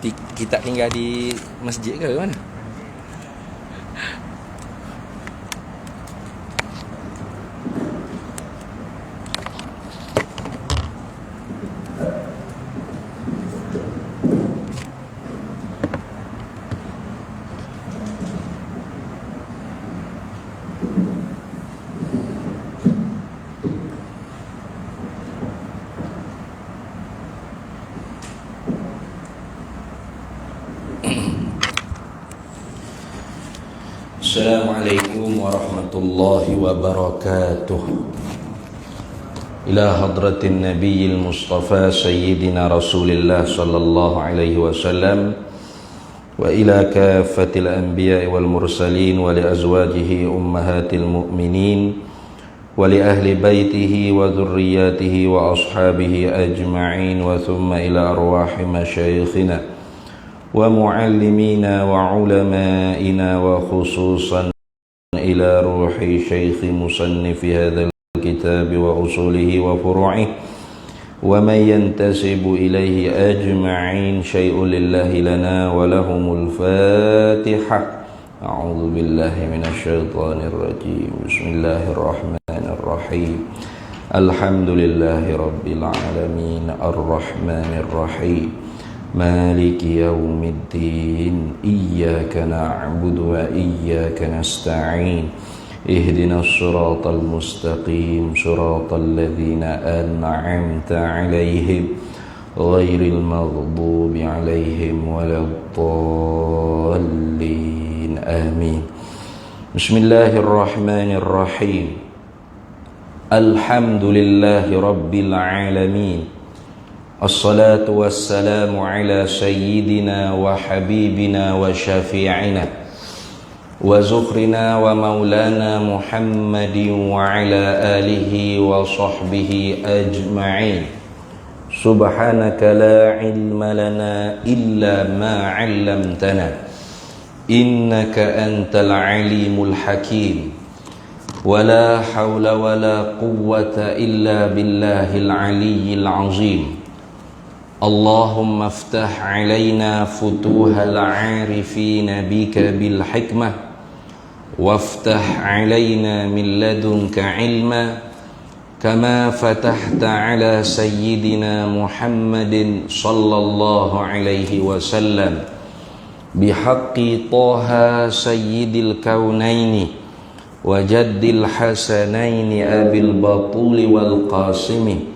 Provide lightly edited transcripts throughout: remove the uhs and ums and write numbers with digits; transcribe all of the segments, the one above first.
Kita tinggal di masjid ke mana? Assalamualaikum warahmatullahi wabarakatuh. Ila hadratin nabiyil mustafa sayyidina rasulillah sallallahu alaihi wasallam wa ila kafatil anbiya wal mursalin wa li azwajihi ummahatil mu'minin wa li ahli baitihi wa dhurriyyatihi wa ashabihi ajma'in wa thumma ila arwahi masyayikhina wa muallimina wa ulama'ina wa khususan ila ruhi syaikhi musannifi hadzal kitab wa usulihi wa furu'ihi wa man yantasibu ilaihi ajma'in syai'un lillahi lana wa lahumul fatihah. A'udzu billahi minasyaitonir rajim. Bismillahirrahmanirrahim. Alhamdulillahi rabbil alamin arrahmanir rahim Maliki yaumiddin. Iyyaka na'budu wa iyyaka nasta'in. Ihdinas siratal mustaqim, siratal ladzina an'amta 'alaihim ghairil maghdubi 'alaihim waladdallin. Amin. Bismillahirrahmanirrahim. Alhamdulillahi rabbil alamin. Assalatu wassalamu ala sayyidina wa habibina wa syafi'ina wa zukhrina wa maulana Muhammadin wa ala alihi wa sahbihi ajma'in. Subhanaka la ilma lana illa ma 'allamtana innaka antal alimul hakim. Wa la hawla wa la quwwata illa billahil aliyyil azim. Allahumma aftah alaina futuhal arifina bika bil hikmah waftah alaina min ladunka ilma kama fatahta ala sayyidina Muhammadin sallallahu alaihi wasallam bihaqqi Taha sayyidil kaunaini wa jaddil hasanaini abil batuli wal qasimi.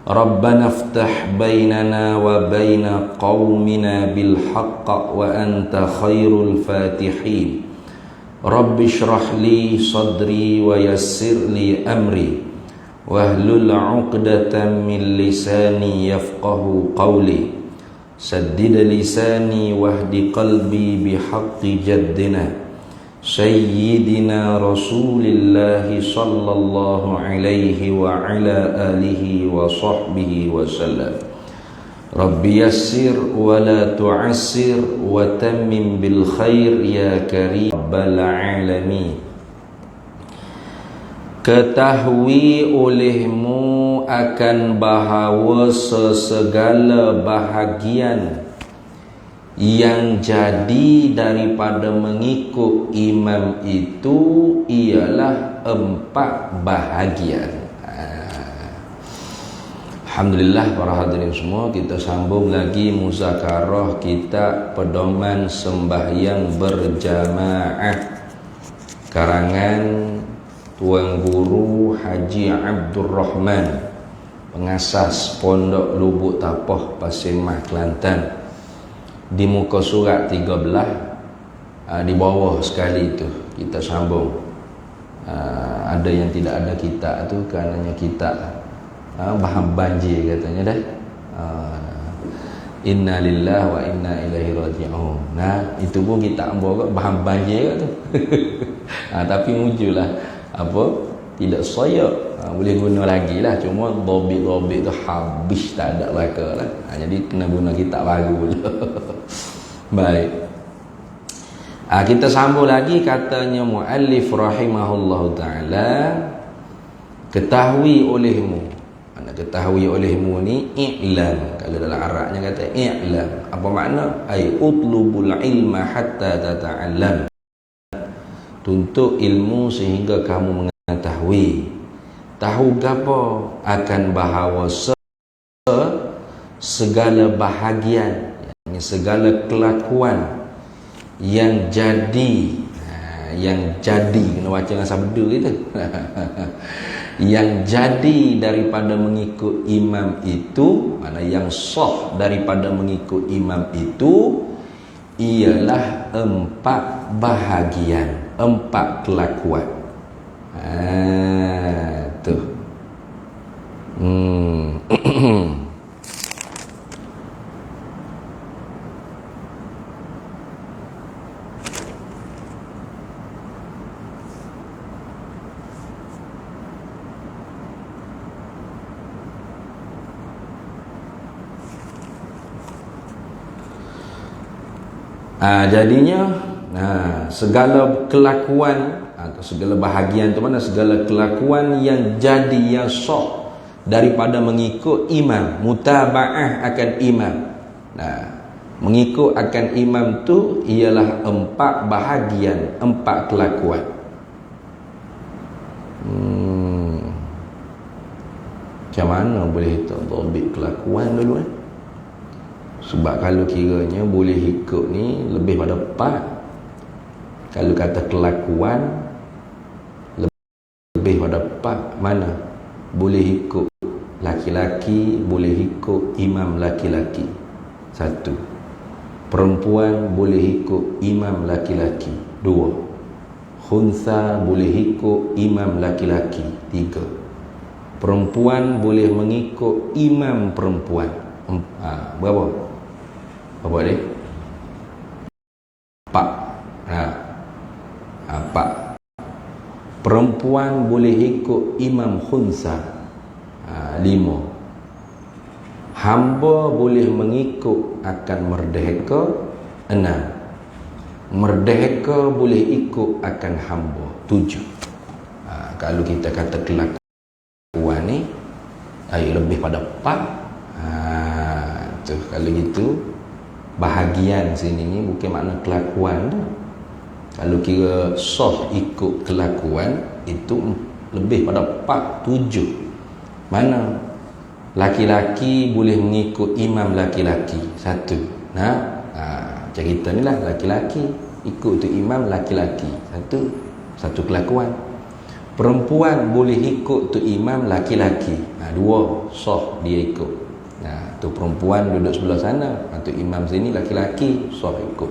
Rabbana aftah bainana wa baina qaumina bil haqq wa anta khairul fatihin. Rabbi shrah li sadri wa yassir li amri wahlul 'uqdatam min lisani yafqahu qawli. Saddid lisani wahdi qalbi bihaqqi jaddina Sayyidina Rasulillahi sallallahu alaihi wa ala alihi wa sahbihi wa sallam. Rabbi yassir wa la tu'assir wa tammim bil khair ya karim rabbal alamin. Ketahui olehmu akan bahawa sesegala bahagian yang jadi daripada mengikut imam itu ialah 4 bahagian. Alhamdulillah para hadirin semua, kita sambung lagi muzakarah kita pedoman sembahyang berjamaah karangan Tuan Guru Haji Abdul Rahman, pengasas Pondok Lubuk Tapoh Pasir Mas Kelantan. Di muka surat 13 di bawah sekali itu kita sambung. Ada yang tidak ada kitab tu karenanya kitab bahan banjir katanya dah. Inna lillahi wa inna ilaihi raji'un. Nah, itu pun kita ambil bahan banjir tu. Tapi mujulah apa? Tidak soyak. Boleh guna lagi lah, cuma dobit-dobit tu habis, tak ada laka lah. Jadi kena guna kitab baru je. Baik. Kita sambung lagi, katanya muallif rahimahullahu ta'ala, ketahui olehmu. Ketahui olehmu ni i'lam. Kalau dalam Arabnya kata i'lam. Apa makna? Ai utlubul ilma hatta tata'allam. Tuntut ilmu sehingga kamu mengetahui. Tahu gapo? Akan bahawa segala bahagian, segala kelakuan yang jadi, kena baca dengan sabda kita. Yang jadi daripada mengikut imam itu, mana yang sah daripada mengikut imam itu ialah 4 bahagian, 4 kelakuan. Tuh. Jadinya segala kelakuan atau segala bahagian itu mana, segala kelakuan yang jadi, yang sah daripada mengikut imam, mutaba'ah akan imam. Mengikut akan imam tu ialah 4 bahagian, 4 kelakuan. Macam mana boleh tahu kelakuan dulu Sebab kalau kiranya boleh ikut ni lebih pada 4. Kalau kata kelakuan lebih pada 4, mana? Boleh ikut laki-laki, boleh ikut imam laki-laki. 1. Perempuan boleh ikut imam laki-laki. 2. Khunsa boleh ikut imam laki-laki. 3. Perempuan boleh mengikut imam perempuan. Berapa? Apa dia? 4. Perempuan boleh ikut imam khunsa. 5. Hamba boleh mengikut akan merdeka. 6. Merdeka boleh ikut akan hamba. 7. Kalau kita kata kelakuan ni lebih pada 4. Kalau gitu bahagian sini ni bukan makna kelakuan dah. Kalau kira sah ikut kelakuan itu lebih pada 4, 7. Mana? Laki-laki boleh mengikut imam laki-laki. 1. Cerita ni lah, laki-laki ikut tu imam laki-laki. Satu kelakuan. Perempuan boleh ikut tu imam laki-laki. 2. Sah dia ikut. Tu perempuan duduk sebelah sana, tu imam sini laki-laki, sah ikut.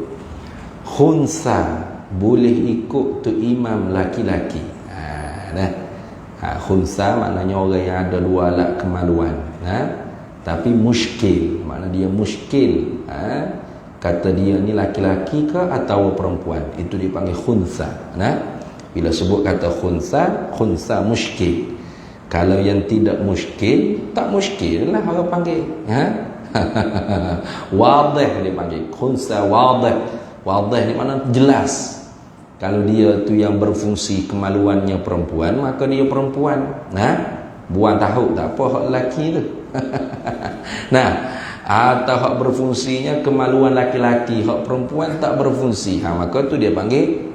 Khunsa boleh ikut tu imam laki-laki. Khunsa maknanya orang yang ada 2 alat kemaluan. Tapi muskil, makna dia muskil. Kata dia ni laki-laki ke atau perempuan, itu dipanggil khunsa. Bila sebut kata khunsa, khunsa muskil. Kalau yang tidak muskil, tak muskil lah orang panggil. Wadih dia panggil. Khunsa wadih. Wadih ni makna jelas. Kalau dia tu yang berfungsi kemaluannya perempuan, maka dia perempuan. Buang tahu tak apa hak lelaki tu. Atau hak berfungsinya kemaluan laki-laki, hak perempuan tak berfungsi. Maka tu dia panggil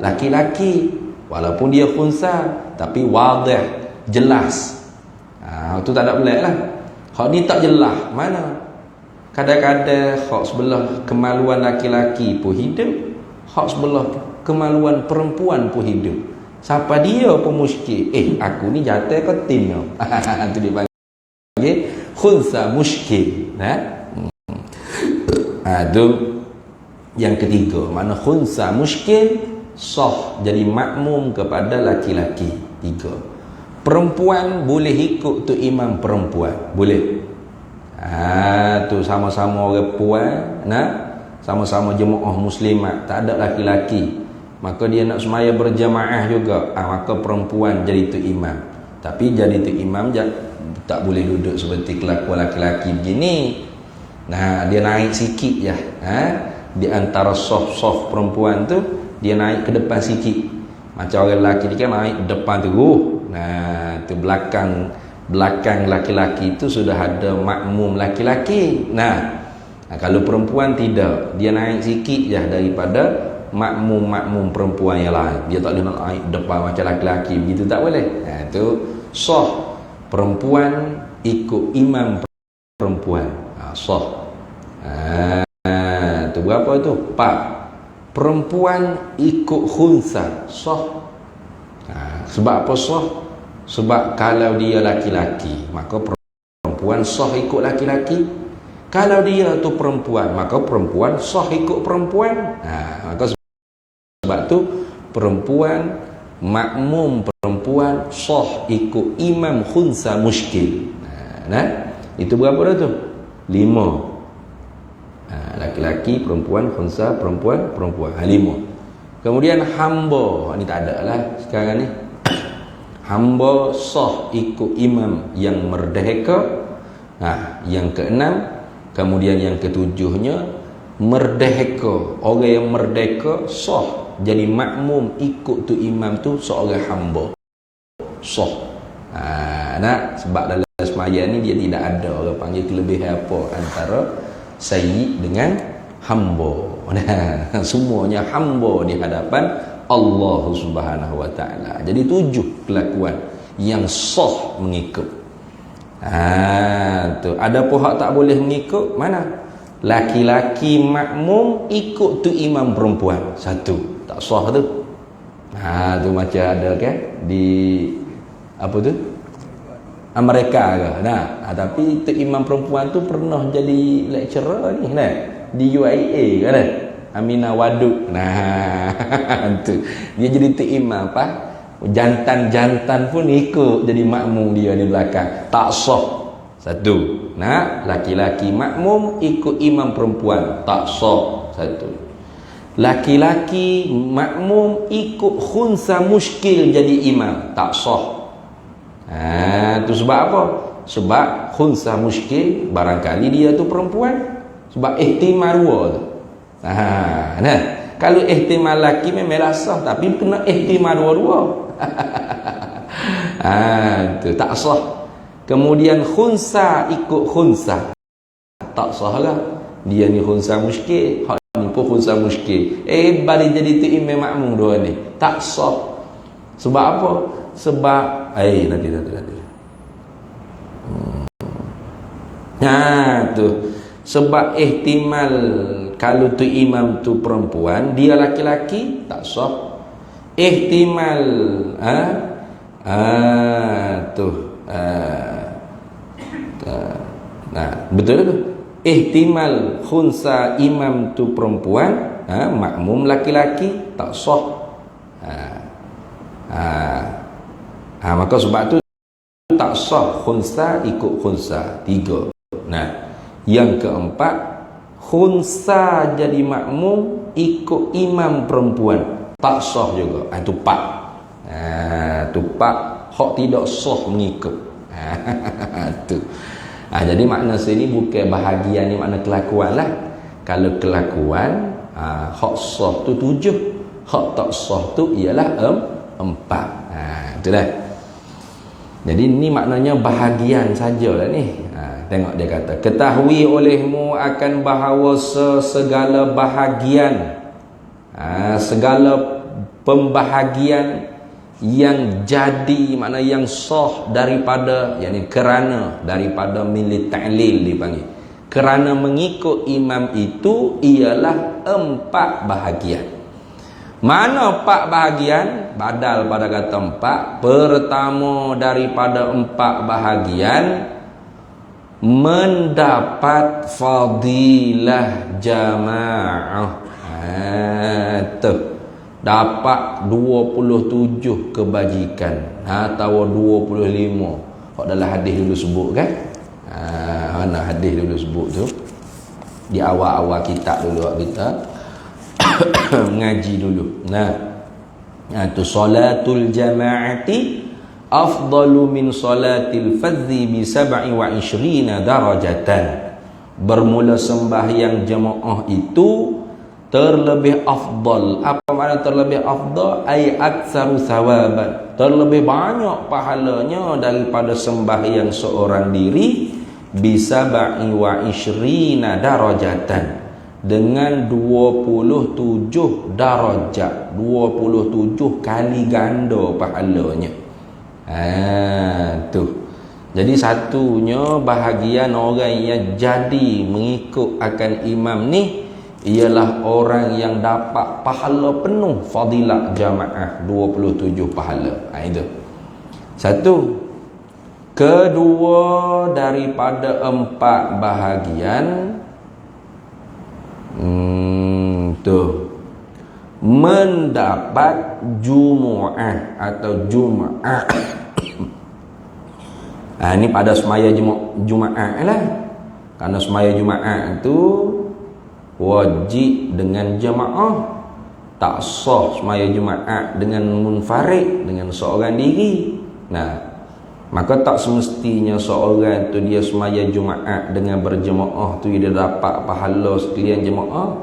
laki-laki. Walaupun dia khunsa, tapi wadih, jelas. Tu tak ada pelik lah. Hak ni tak jelas, mana? Kadang-kadang hak sebelah kemaluan laki-laki pun hidup, hak sebelah kemaluan perempuan pun hidup. Siapa dia pun muskil. Aku ni jatuh ke tim tu. Tu dia panggil khunsa muskil. Tu yang ketiga, mana khunsa muskil sah jadi makmum kepada laki-laki. 3. Perempuan boleh ikut tu imam perempuan. Boleh. Tu sama-sama orang puan, sama-sama jemaah muslimat, tak ada laki-laki. Maka dia nak semaya berjamaah juga. Maka perempuan jadi tu imam. Tapi jadi tu imam tak boleh duduk seperti kelakuan laki-laki begini. Dia naik sikit je. Di antara soft perempuan tu, dia naik ke depan sikit. Macam orang lelaki ni kan naik depan tu. Tu belakang belakang laki-laki itu sudah ada makmum laki-laki. Nah, kalau perempuan tidak, dia naik sikit je daripada makmum perempuan yang lain. Dia tak boleh naik depan macam laki-laki, begitu tak boleh. Itu sah perempuan ikut imam perempuan. Sah. Itu berapa tu? 4. Perempuan ikut khunsa, sah. Sebab apa sah? Sebab kalau dia laki-laki, maka perempuan sah ikut laki-laki. Kalau dia tu perempuan, maka perempuan sah ikut perempuan. Maka sebab tu perempuan, makmum perempuan sah ikut imam khunsa muskil. Itu berapa dah tu? 5. Laki-laki, perempuan, khunsa, perempuan, 5. Kemudian hamba, ni tak ada lah sekarang ni. Hamba sah ikut imam yang merdeka. Yang ke-6, kemudian yang ke-7-nya merdeka. Orang yang merdeka sah jadi makmum ikut tu imam tu seorang hamba. Sah. Sebab dalam sembahyang ni dia tidak ada orang panggil kelebihan apa antara sayyid dengan hamba. Semuanya hamba di hadapan Allah Subhanahu wa taala. Jadi 7 kelakuan yang sah mengikut. Tu ada pun hak tak boleh mengikut, mana? Laki-laki makmum ikut tu imam perempuan. 1, tak sah tu. Tu macam ada kan di apa tu? Amerika ke. Tapi tu imam perempuan tu pernah jadi lecturer ni di UIA kan. Aminah Waduk. Tu dia jadi tu imam apa? Jantan-jantan pun ikut jadi makmum dia di belakang. Tak sah. 1. Laki-laki makmum ikut imam perempuan. Tak sah. 1. Laki-laki makmum ikut khunsa muskil jadi imam. Tak sah. Tu sebab apa? Sebab khunsa muskil barangkali dia tu perempuan. Sebab ihtimal 2 tu. Kalau ihtimal laki memang sah, tapi kena ihtimal 2-2. Tu tak sah. Kemudian khunsa ikut khunsa, tak sah lah. Dia ni khunsa muskil, hak ni pun khunsa muskil. Balik jadi tu imam makmum 2 ni. Tak sah. Sebab apa? Sebab nanti. Tu sebab ihtimal kalau tu imam tu perempuan, dia laki-laki, tak sah. Ihtimal betul tu. Ihtimal khunsa imam tu perempuan, makmum laki-laki, tak sah. Maka sebab tu tak sah khunsa ikut khunsa. 3. Yang keempat, khunsa jadi makmum ikut imam perempuan, tak sah juga. Itu 4. Itu 4 hak tidak sah mengikut. Tu. Jadi makna sini bukan bahagian ni, makna kelakuan lah. Kalau kelakuan hak sah tu 7, hak tak sah tu ialah 4. Itulah. Jadi ni maknanya bahagian sajalah ni. Tengok dia kata, ketahui olehmu akan bahawa segala bahagian, segala pembahagian yang jadi, makna yang sah daripada, yakni kerana, daripada milik ta'lil dipanggil, kerana mengikut imam itu ialah 4 bahagian. Mana 4 bahagian? Badal pada kata 4. Pertama daripada 4 bahagian, mendapat fadilah jamaah. Dapat 27 kebajikan atau 25. Kok dalam hadis dulu sebut kan? Mana hadis dulu sebut tu? Di awal-awal kitab dulu kita mengaji dulu. Tu salatul jama'ati afdalu min salatil fadhi bi 27 darajatan. Bermula sembahyang jemaah itu terlebih afdal. Apa makna terlebih afdal? Ai aktsaru sawaban, terlebih banyak pahalanya daripada sembahyang seorang diri, bisa ba'i wa isyrina darajatan, dengan 27 darajat, 27 kali ganda pahalanya. Tu. Jadi satunya bahagian orang yang jadi mengikut akan imam ni ialah orang yang dapat pahala penuh fadilat jamaah, 27 pahala. Itu satu. Kedua, daripada 4 bahagian mendapat Jumu'ah atau Jum'ah. Ini pada semaya Jum'ah lah. Karena semaya Jum'ah itu wajib dengan jamaah, tak sah semaya Jumaat dengan munfarid, dengan seorang diri. Maka tak semestinya seorang tu dia semaya Jumaat dengan berjemaah tu dia dapat pahala sekalian jemaah.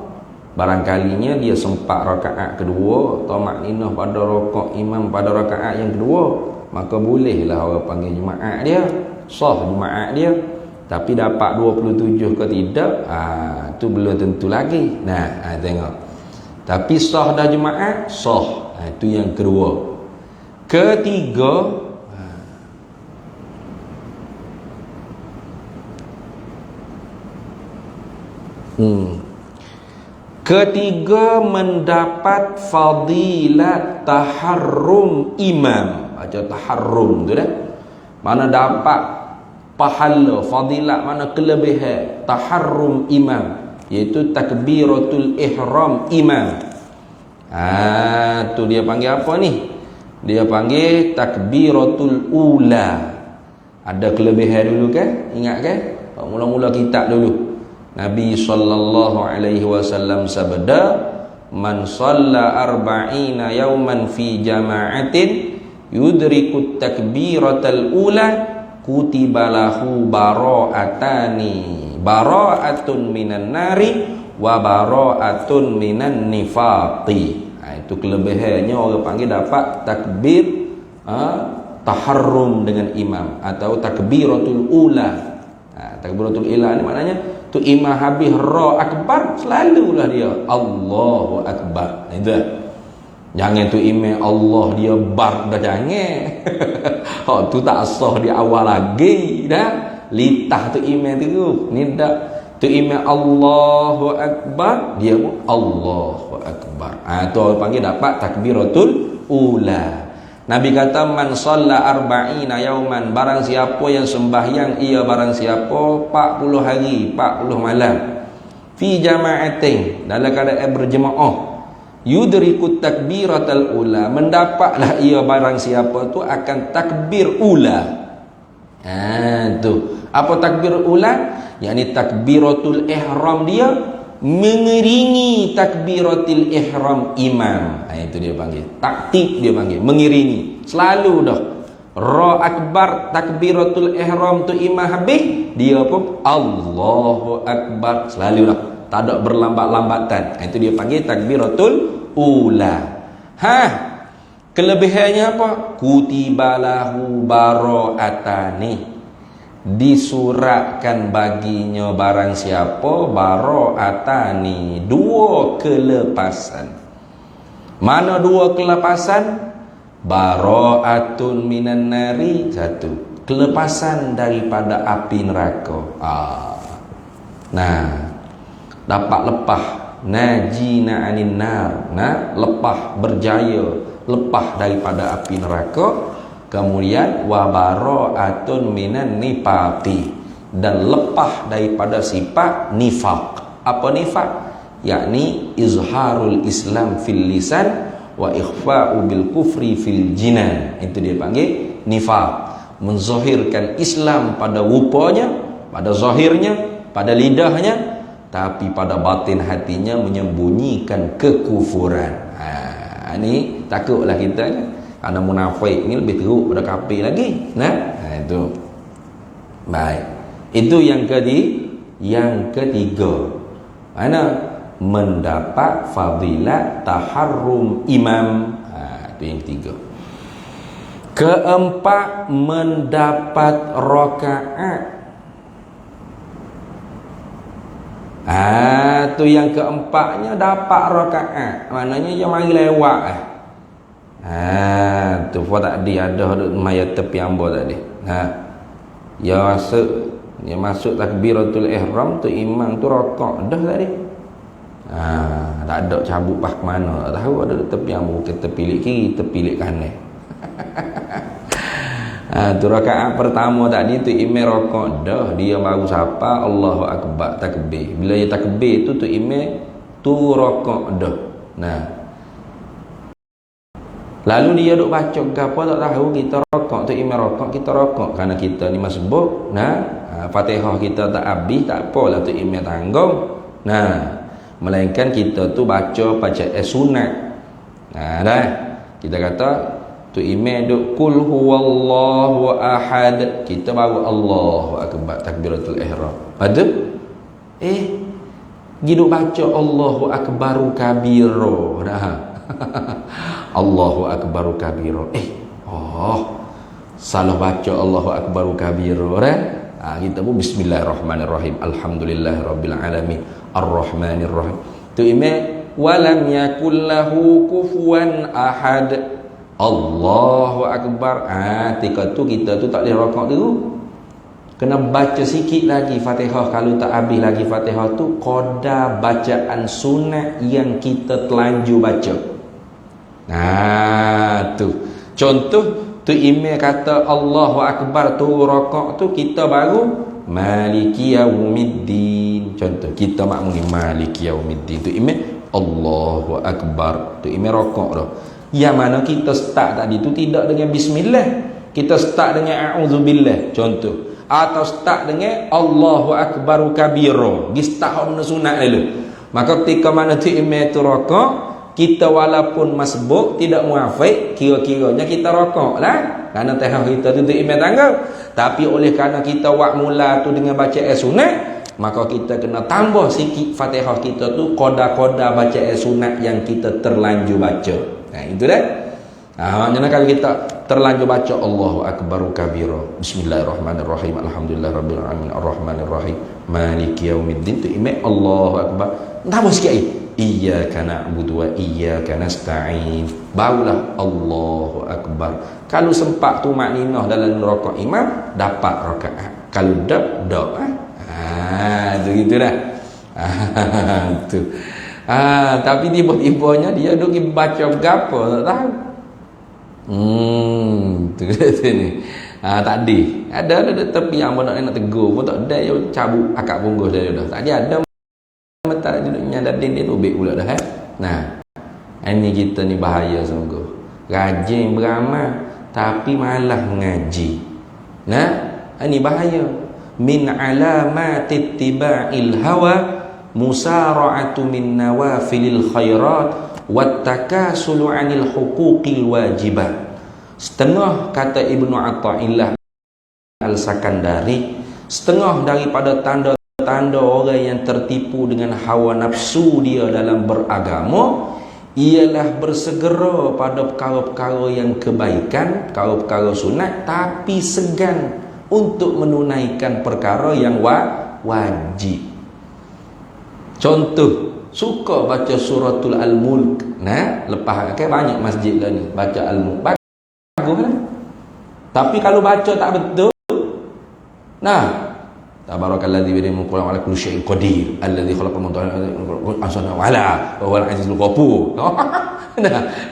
Barangkalinya dia sempat rakaat kedua atau makninah pada rakaat imam pada rakaat yang kedua, maka bolehlah orang panggil Jumaat dia, sah Jumaat dia. Tapi dapat 27 ke tidak, tu belum tentu lagi. Tengok. Tapi sah dah Jumaat, sah. Itu yang kedua. Ketiga, ketiga mendapat fadilat taharrum imam. Baca taharrum tu dah. Mana dapat pahala, fadilat, mana kelebihan taharrum imam, iaitu takbiratul ihram imam. Tu dia panggil apa ni? Dia panggil takbiratul ula. Ada kelebihan dulu kan? Ingat kan? Mula-mula kitab dulu Nabi SAW sabda, man shalla arba'ina yawman fi jama'atin yudrikut takbiratul ula kutiba lahu bara'atun minan nari wa bara'atun minan nifaqi. Itu kelebihannya orang panggil dapat takbir taharrum dengan imam atau takbiratul ula. Takbiratul ula ni maknanya tu imam habis ra akbar, selalulah dia Allahu akbar. Itu jangan tu imam Allah dia bar dah, jangan. Tu tak sah di awal lagi dah. Litah tu imam tu. Ni dak. Tu imam Allahu akbar, dia pun Allahu akbar. Tu orang panggil dapat takbiratul ula. Nabi kata man shalla arba'ina yauman, barang siapa yang sembahyang ia barang siapa 40 hari 40 malam fi jama'atin, dalam keadaan berjemaah, yudrikut takbiratul ula, mendapatlah ia barang siapa tu akan takbir ula. Tu apa takbir ula? Yakni takbiratul ihram dia mengiringi takbiratul ihram imam. Itu dia panggil taktib, dia panggil mengiringi selalu dah. Ra akbar takbiratul ihram tu imam habis, dia pun Allahu akbar selalu dah, tak ada berlambat-lambatan. Itu dia panggil takbiratul ula. Kelebihannya apa? Kutibalahu bara'atani, disuratkan baginya barang siapa bara'atani, 2 kelepasan. Mana 2 kelepasan? Bara'atun minan nari, 1 kelepasan daripada api neraka. Dapat lepah, najina anin nar, lepah, berjaya lepah daripada api neraka. Kemudian wa bara'atun minan nifaqi, dan lepah daripada sifat nifaq. Apa nifaq? Yakni izharul Islam fil lisan wa ikhfa'u bil kufri fil jinan. Itu dia panggil nifaq, menzahirkan Islam pada rupanya, pada zahirnya, pada lidahnya, tapi pada batin hatinya menyembunyikan kekufuran. Ni takutlah kita kan, karena munafik ni lebih teruk pada kafir lagi. Itu baik. Itu yang ketiga. Mana mendapat fadilat taharrum imam. Itu yang ketiga. Keempat, mendapat rakaat. Tu yang keempatnya dapat rakaat. Maknanya dia mari lewat. Tu apa tadi ada mayat tepi ambo tadi. Dia masuk takbiratul ihram tu imam tu rakaat dah tadi. Tak ada cabut pas ke mana. Tak tahu ada tepi ambo kita pilih kiri, terpilih kanan. Tu rakaat pertama tadi tu imam rakaat dah, dia baru sapa Allahu akbar takbir. Bila dia takbir tu imam tu rakaat dah. Lalu dia duk baca gapo tak tahu, kita rakaat tu imam rakaat, kita rakaat kerana kita ni masbuk. Fatihah kita tak habis, tak apalah tu imam tanggung. Melainkan kita tu baca sunat. Dah. Kita kata tu imam duk qul huwallahu ahad, kita baru Allahu akbar takbiratul ihram. Ada duk baca Allahu akbaru kabiro. Allahu akbaru kabiro. Salah baca Allahu akbaru kabiro kita pun bismillahirrahmanirrahim, alhamdulillahirabbil alamin, arrahmanirrahim. Tu imam walam yakul lahu kufuwan ahad, Allahu akbar. Ketika tu kita tu tak boleh rakaat dulu, kena baca sikit lagi Fatihah. Kalau tak habis lagi Fatihah tu qada bacaan sunat yang kita telanjur baca. Tu contoh tu imam kata Allahu akbar tu rakaat tu, kita baru maliki yaumiddin. Contoh kita makmum maliki yaumiddin tu imam Allahu akbar tu imam rakaat dah. Yang mana kita start tadi tu tidak dengan bismillah, kita start dengan a'udzubillah contoh, atau start dengan Allahu akbaru kabira, di start mana sunat dulu. Maka ketika mana tu imam tu rakaat, kita walaupun masbuk tidak muafiq, kira-kiranya kita rakaat lah, kerana tahap kita tu imam tanggal. Tapi oleh kerana kita wak mula tu dengan baca sunat, maka kita kena tambah sikit Fatihah kita tu koda-koda baca sunat yang kita terlanjur baca. Itu dah. Maknanya kalau kita terlanjur baca Allahu akbaru kabira, bismillahirrahmanirrahim, alhamdulillahirabbil alamin, arrahmanirrahim, maliki yaumiddin, tu imam Allahu akbar. Tambah sikit lagi, iyyaka na'budu wa iyyaka nasta'in, barulah Allahu akbar. Kalau sempat tu makninah dalam rakaat imam, dapat rakaat. Kalau dak tu gitu dah. Tu. Tapi tiba-tibanya dia duk baca gapo tak tahu. Tu kata ni. Tadi ada tepi yang nak tegur pun tak ada, dia cabut akak bungkus dia dah. Tadi ada mata duduknya ada dia ubik pula dah ini kita ni bahaya sungguh. Rajin beramal tapi malah mengaji. Ini bahaya. Min alamatit tiba'il hawa musara'atu min nawafilil khairat wat takasulu 'anil huquqil wajibat. Setengah kata Ibnu Athaillah Al-Sakandari, setengah daripada tanda-tanda orang yang tertipu dengan hawa nafsu dia dalam beragama ialah bersegera pada perkara-perkara yang kebaikan, perkara-perkara sunat, tapi segan untuk menunaikan perkara yang wajib. Contoh, suka baca suratul Al-Mulk. Lepas banyak masjid lah ni baca Al-Mulk, bagus lah. Tapi kalau baca tak betul, tabarakalladzi bi yadihi mulku wa ala kulli syai'in qadir alladzi khalaqal mauta wa ala wa huwal azizul ghafur.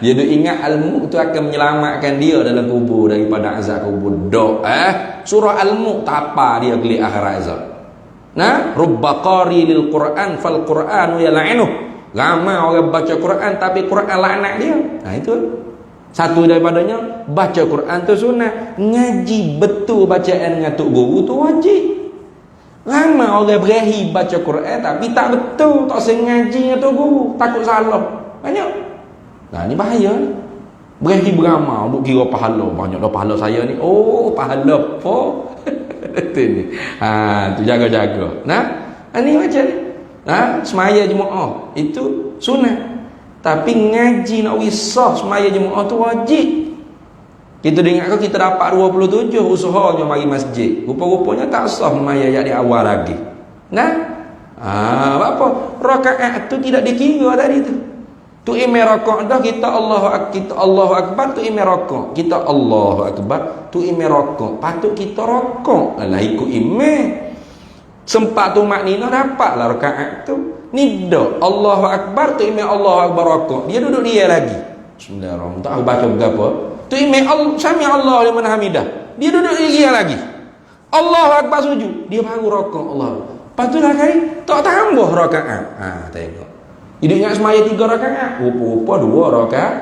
Dia duk ingat Al-Mulk tu akan menyelamatkan dia dalam kubur daripada azab kubur. Surah Al-Mulk tak apa dia gelik akhirat azab. Rubba qari lil Quran fal Quranu yal'anuh. Ramai orang baca Quran tapi Quran laknat dia. Itu satu daripadanya baca Quran tu sunat, ngaji betul bacaan dengan tok guru tu wajib. Ramai orang berahi baca Quran tapi tak betul, tak sengaja dengan tok guru, takut salah. Banyak. Ni bahaya ni. Berahi beramal duk kira pahala, banyak dah pahala saya ni. Pahala apa? Tu ni. Tu jaga-jaga. Ni macam ni. Semaya jemaah itu sunat. Tapi ngaji nak wisah semaya jemaah tu wajib. Kita dengar kita dapat 27 usahanya mari masjid. Rupa-rupanya tak sah semaya yang di awal lagi. Apa? Rakaat tu tidak dikira tadi tu. Tu imam rakaat dah kita Allahu akbar tu imam rakaat. Kita Allahu akbar tu imam rakaat. Patut kita rakaat lah ikut imam. Sempat tu maknina dapatlah rakaat tu. Ni dah Allahu akbar tu imam Allahu akbar rakaat. Dia duduk dia lagi. Bismillahirrahmanirrahim. Tak baca berapa. Tu imam sami Allah liman hamidah. Dia duduk dia lagi. Allahu akbar sujud. Dia baru rakaat Allah. Patutlah kali tak tambah rakaat. Tengok. Dia ingat semaya 3 rakaat. Rupa-rupa 2 rakaat.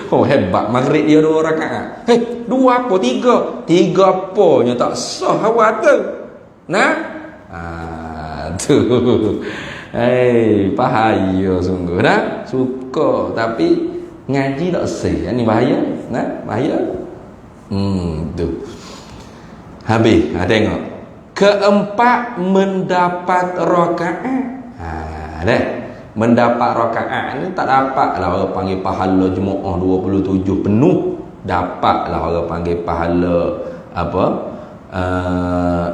Hebat. Maghrib dia 2 rakaat. 2 apa? 3 apanya tak sah awak tu. Tu. Bahaya sungguh dah. Suka tapi ngaji tak sah. Ni bahaya. Bahaya. Tu. Habis. Tengok. Keempat, mendapat rakaat. Mendapat rakaat ni tak dapat lah orang panggil pahala jemaah 27 penuh. Dapat lah orang panggil pahala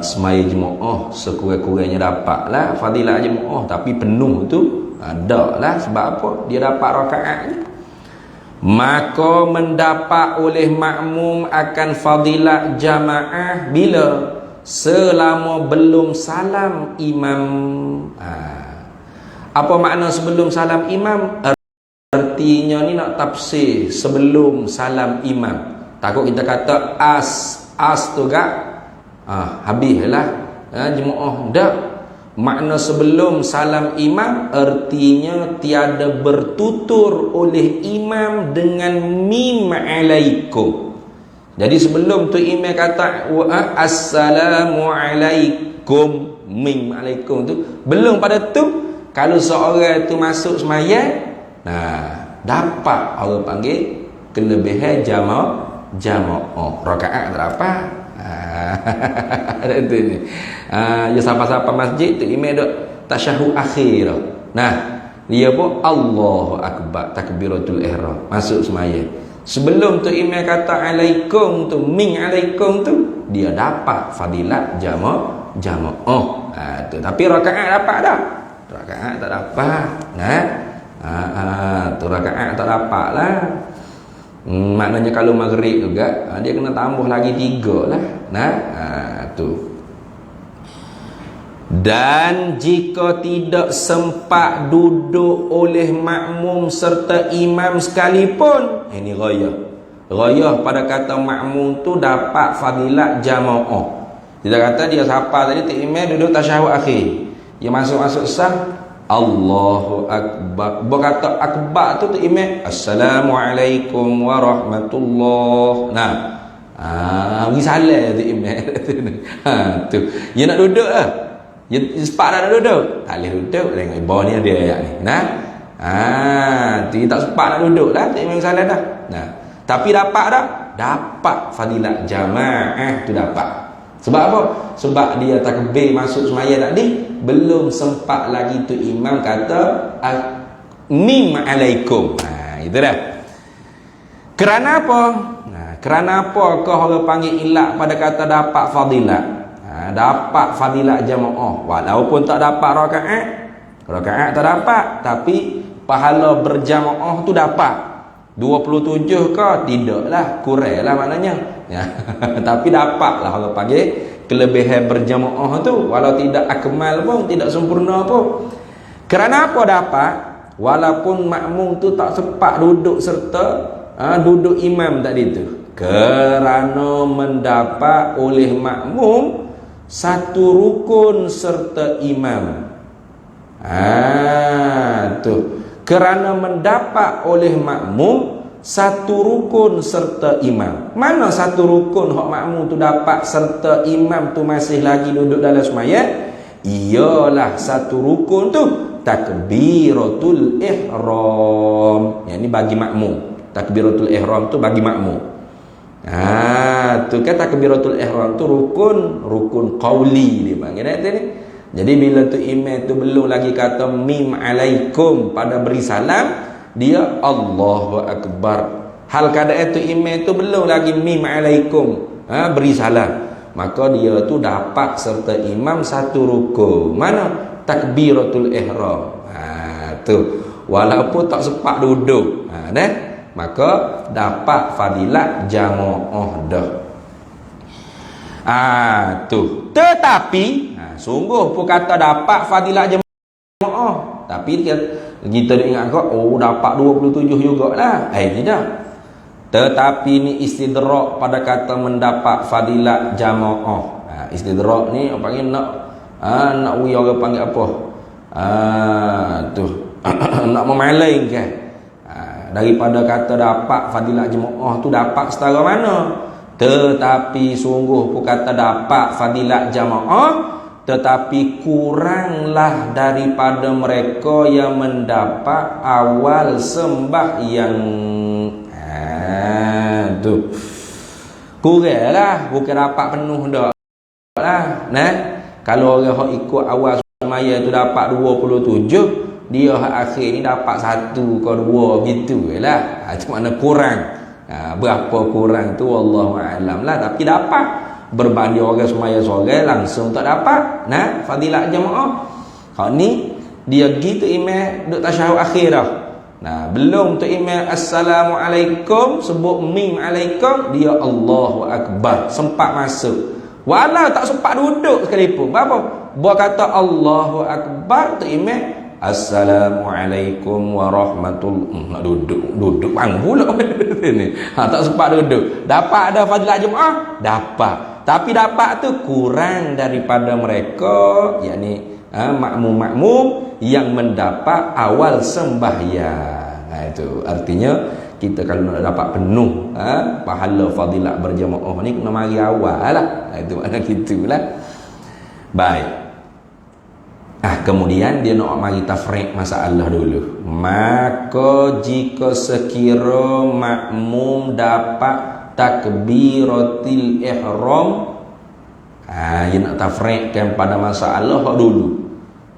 semaya jemaah sekurang-kurangnya dapat lah fadilah jemaah. Tapi penuh tu ada lah. Sebab apa? Dia dapat rakaat ni. Maka mendapat oleh makmum akan fadilah jamaah bila? Selama belum salam imam. Apa makna sebelum salam imam? Artinya ni nak tafsir sebelum salam imam. Takut kita kata as tu gak habislah jemaah dah. Makna sebelum salam imam artinya tiada bertutur oleh imam dengan mim alaikum. Jadi sebelum tu imam kata assalamu alaikum, mim alaikum tu belum pada tu. Kalau seorang tu masuk sembahyang, dapat orang panggil kelebihan jamaah. Rakaat tak dapat. Ada tu ni. Ya siapa-siapa masjid tu imam duk tasyahud akhir. Dia pun Allahu akbar takbiratul ihram masuk sembahyang. Sebelum tu imam kata alaikum tu, min alaikum tu, dia dapat fadilat jamaah. Tu tapi rakaat dapat dah. Rakaat tak dapat. Tu rakaat tak dapat lah. Maknanya kalau maghrib juga dia kena tambah lagi 3 lah. Tu. Dan jika tidak sempat duduk oleh makmum serta imam sekalipun, ini ghayah pada kata makmum tu dapat fadilat jamaah. Kita kata dia siapa tadi tu imam duduk tasyahud akhir. Dia masuk sah Allahu akbar. Berkata akbar tu imam assalamualaikum warahmatullahi. Bagi salam tu imam. Tu. Dia nak duduk lah. Dia sempat nak duduk. Tak boleh duduk. Tengok bawah ni ada ayat ni. Dia tak sempat nak duduk lah. Tu imam salam dah. Tapi dapat tak? Dapat fadilat jamaah tu dapat. Sebab apa? Sebab dia takbir masuk sembahyang tadi belum sempat lagi tu imam kata mim alaikum. Itu dah. Kerana apa? Kerana apakah orang panggil ilat pada kata dapat fadilat? Dapat fadilat jamaah. Walaupun tak dapat rakaat tak dapat, tapi pahala berjamaah tu dapat. 27 ke? Tidaklah, kuranglah maknanya. Tapi dapatlah orang panggil kelebihan berjamaah tu, walau tidak akmal pun, tidak sempurna pun. Kerana apa dapat? Walaupun makmum tu tak sempat duduk serta duduk imam tadi tu. Kerana mendapat oleh makmum satu rukun serta imam. Tu. Kerana mendapat oleh makmum satu rukun serta imam. Mana satu rukun hak makmum tu dapat serta imam tu masih lagi duduk dalam sembahyang? Ialah satu rukun tu takbiratul ihram. Yang ni bagi makmum. Takbiratul ihram tu bagi makmum. Tu kan takbiratul ihram tu rukun qauli dia panggil ni. Jadi bila tu imam tu belum lagi kata mim alaikum pada beri salam, dia Allahu akbar. Hal keadaan tu imam tu belum lagi mim alaikum, beri salam, maka dia tu dapat serta imam satu rukun. Mana? Takbiratul ihram. Tu walaupun tak sempat duduk, maka dapat fadilat jamaah dah. Tu. Tetapi sungguh pun kata dapat fadilat jamaah, tapi kita ingat kau dapat 27 jugalah. Tidak. Tetapi ni istidrak pada kata mendapat fadilat jamaah. Istidrak ni orang panggil nak orang panggil apa? Tu nak memalingkan daripada kata dapat fadilat jemaah tu dapat setara mana. Tetapi sungguh pun kata dapat fadilat jemaah, tetapi kuranglah daripada mereka yang mendapat awal sembahyang. Tu kuranglah, bukan dapat penuh dak lah. Kalau orang ikut awal semaya tu dapat 27, dia akhir ni dapat 1 ke 2 gitu lah. Itu makna kurang. Berapa kurang tu wallahu a'lam lah, tapi dapat berbanding orang semaya seorang langsung tak dapat fadilat jemaah. Hak ni dia gitu imam duk tasyahud akhir dah. Belum tu imam assalamualaikum sebut mim alaikum, dia Allahu akbar, sempat masuk. Walau tak sempat duduk sekalipun. Apa? Buat kata Allahu akbar tu imam assalamualaikum warahmatullahi. Nak duduk bang pula ni. Tak sempat duduk. Dapat ada fadilat jemaah? Dapat. Tapi dapat tu kurang daripada mereka, yakni makmum-makmum yang mendapat awal sembahyang. Itu artinya kita kalau nak dapat penuh pahala fadilat berjemaah ni kena mari awal lah. Itu makna gitulah. Baik. Kemudian dia nak mari tafriq masalah dulu. Maka jika sekira makmum dapat takbiratul ihram, dia nak tafriqkan pada masalah dulu.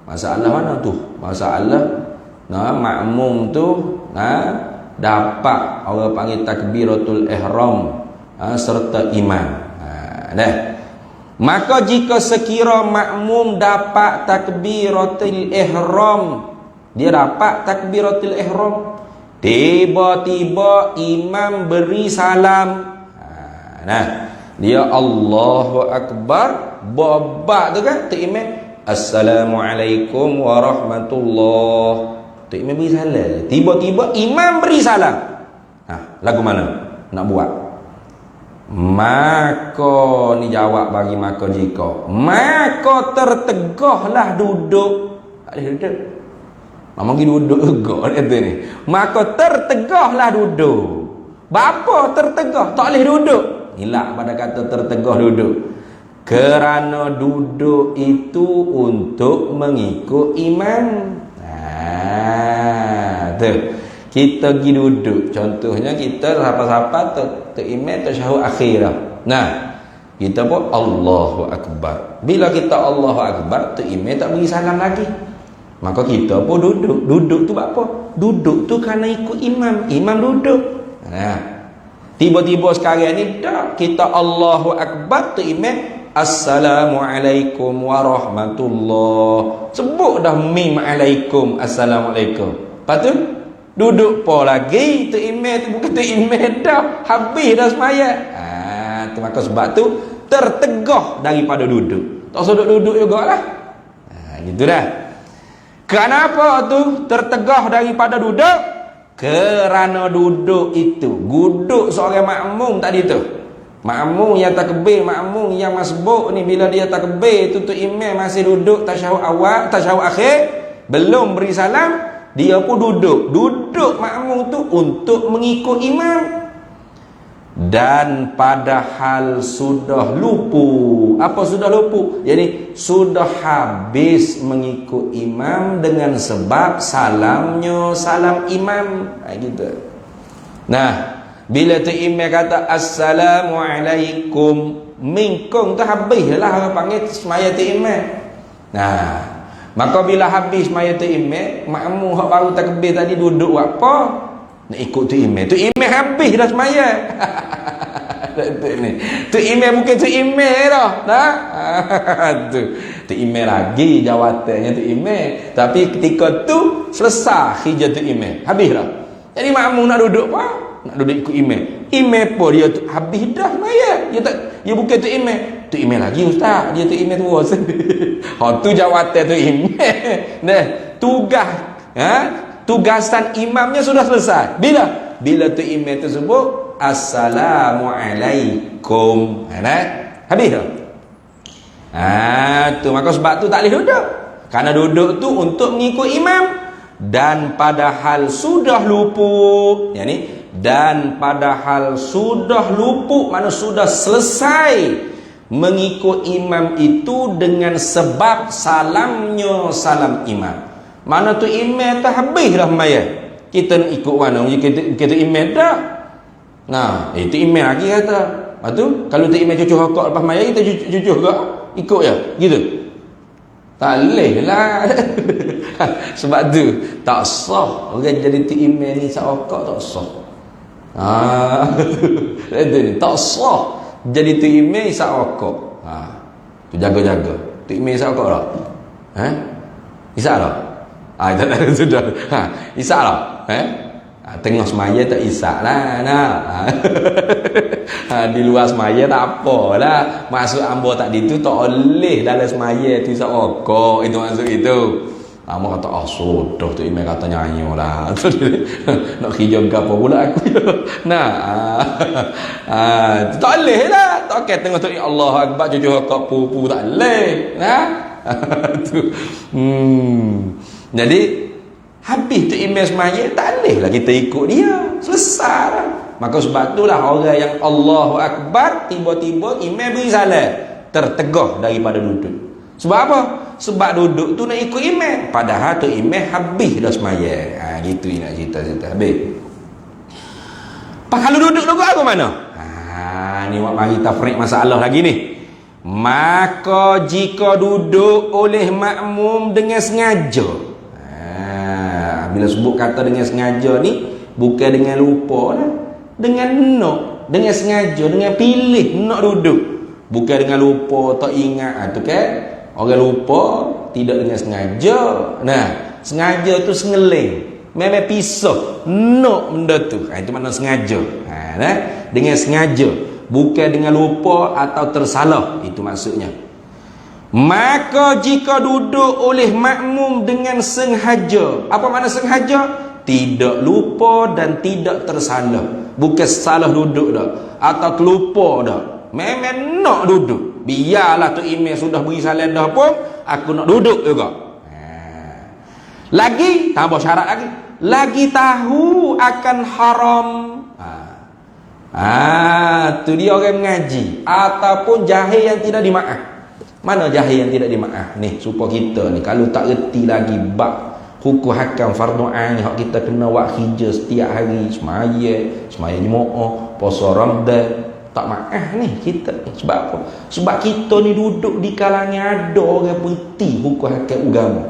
Masalah mana tu? Masalah makmum tu dapat orang panggil takbiratul ihram serta imam. Maka jika sekira makmum dapat takbiratul ihram, dia dapat takbiratul ihram, tiba-tiba imam beri salam, dia Allahu akbar, babak tu kan tu imam assalamualaikum warahmatullahi, tu imam beri salam, tiba-tiba imam beri salam. Lagu mana nak buat? Maka ni jawab bagi maka jika, maka tertegahlah duduk. Tak boleh duduk. Mama pergi duduk juga kata ni. Maka tertegahlah duduk. Bapa tertegah tak boleh duduk. Hilak pada kata tertegah duduk. Kerana duduk itu untuk mengikut imam. Tu. Kita pergi duduk. Contohnya kita siapa-siapa imam tasyahud akhir dah. Kita pun Allahu akbar. Bila kita Allahu akbar, tu imam tak beri salam lagi. Maka kita pun duduk. Duduk tu buat apa? Duduk tu kerana ikut imam. Imam duduk. Tiba-tiba sekarang ni dah kita Allahu akbar, tu imam assalamualaikum warahmatullahi. Sebut dah mim alaikum, assalamualaikum. Lepas tu duduk po lagi, tu imam tu bukan tu imam dah, habis dah semaya. Tu maka sebab tu tertegah daripada duduk. Tak usah duduk jugalah. Gitu dah. Kenapa tu tertegah daripada duduk? Kerana duduk itu duduk seorang makmum tadi tu. Makmum yang takbir, makmum yang masbuk ni, bila dia takbir tu imam masih duduk tasyahud awal, tasyahud akhir, belum beri salam, dia pun duduk. Duduk makmum tu untuk mengikut imam. Dan padahal sudah lupu. Apa sudah lupu? Jadi sudah habis mengikut imam dengan sebab salamnya salam imam. Gitu. Bila tu imam kata assalamualaikum, mingkung tu habis lah orang panggil semaya tu imam. Nah, maka bila habis maya tu imam, makmum hak baru takbir tadi duduk buat apa? Nak ikut tu imam. Tu imam habis dah semaya. Tu imam bukan tu imam dah. Nah. Tu imam lagi jawatannya tu imam. Tapi ketika tu selesai hijab tu imam. Habis dah. Jadi makmum nak duduk apa? Nak duduk ikut imam. Imam pun dia tu habis dah semaya. Dia bukan tu imam. Tu imam lagi ustaz. Dia tu imam terus. Tu jawatan tu imam. Nah, tugas tugasan imamnya sudah selesai. Bila tu imam tersebut assalamualaikum. Habis dah. Tu maka sebab tu tak boleh duduk. Karena duduk tu untuk mengikut imam dan padahal sudah luput. Dan padahal sudah luput, mana sudah selesai mengikut imam itu dengan sebab salamnya salam imam. Mana tu imam dah habis dah maya. Kita nak ikut mana? Kita imam dah. Nah, itu imam lagi kata. Lepas tu kalau tu imam cucuh hokok lepas maya, kita cucuh ke? Ikut ya? Gitu. Tak boleh lah. Sebab tu tak sah. Orang jadi tu imam ni sak hokok tak sah. Tak sah. Jadi tu imam sak hokok. Tu jaga-jaga. Tu imam sak hokok dah. Isak dah. Tak ada sudah. Isak lah. Tengah semaya tak isak lah. Di luar semaya tak apa lah. Masuk ambo tak itu tak boleh dalam semaya tu isak okok. Itu maksud itu. Lama kata sudah tu imam kata nyanyi lah. Nak hijau ke apa pula aku. Tak boleh lah. Tak okay tengok tu ya Allah akbar cucu okok pupu tak boleh. Tu. Jadi habis tu imam semaya tak boleh lah kita ikut dia. Selesai lah. Maka sebab itulah orang yang Allahu Akbar tiba-tiba imam beri salam, tertegah daripada duduk. Sebab apa? Sebab duduk tu nak ikut imam, padahal tu imam habis dah semaya. Gitu nak cerita habis. Pak kalau duduk dulu aku mana? Ni mari tafrik masalah lagi ni. Maka jika duduk oleh makmum dengan sengaja, bila sebut kata dengan sengaja ni bukan dengan lupa lah, dengan nak, dengan sengaja, dengan pilih nak duduk, bukan dengan lupa tak ingat. Tu kan orang lupa tidak dengan sengaja. Nah, sengaja tu sengeling, memang pisah nak benda tu. Itu makna sengaja. Dengan sengaja, bukan dengan lupa atau tersalah. Itu maksudnya. Maka jika duduk oleh makmum dengan sengaja, apa makna sengaja? Tidak lupa dan tidak tersalah. Bukan salah duduk dah atau terlupa dah. Memang nak duduk. Biarlah tu imam sudah beri salam dah pun, aku nak duduk juga. Lagi tambah syarat lagi. Lagi tahu akan haram. Tu dia orang mengaji ataupun jahil yang tidak dimaaf. Mana jahil yang tidak dimaaf ni? Supaya kita ni kalau tak reti lagi bab hukum hakam fardu ain hak kita kena buat hijau setiap hari, semaya Jumaat, puasa Ramadan, tak maaf ni kita ni. Sebab apa? Sebab kita ni duduk di kalangan ada orang berti hukum hakam agama.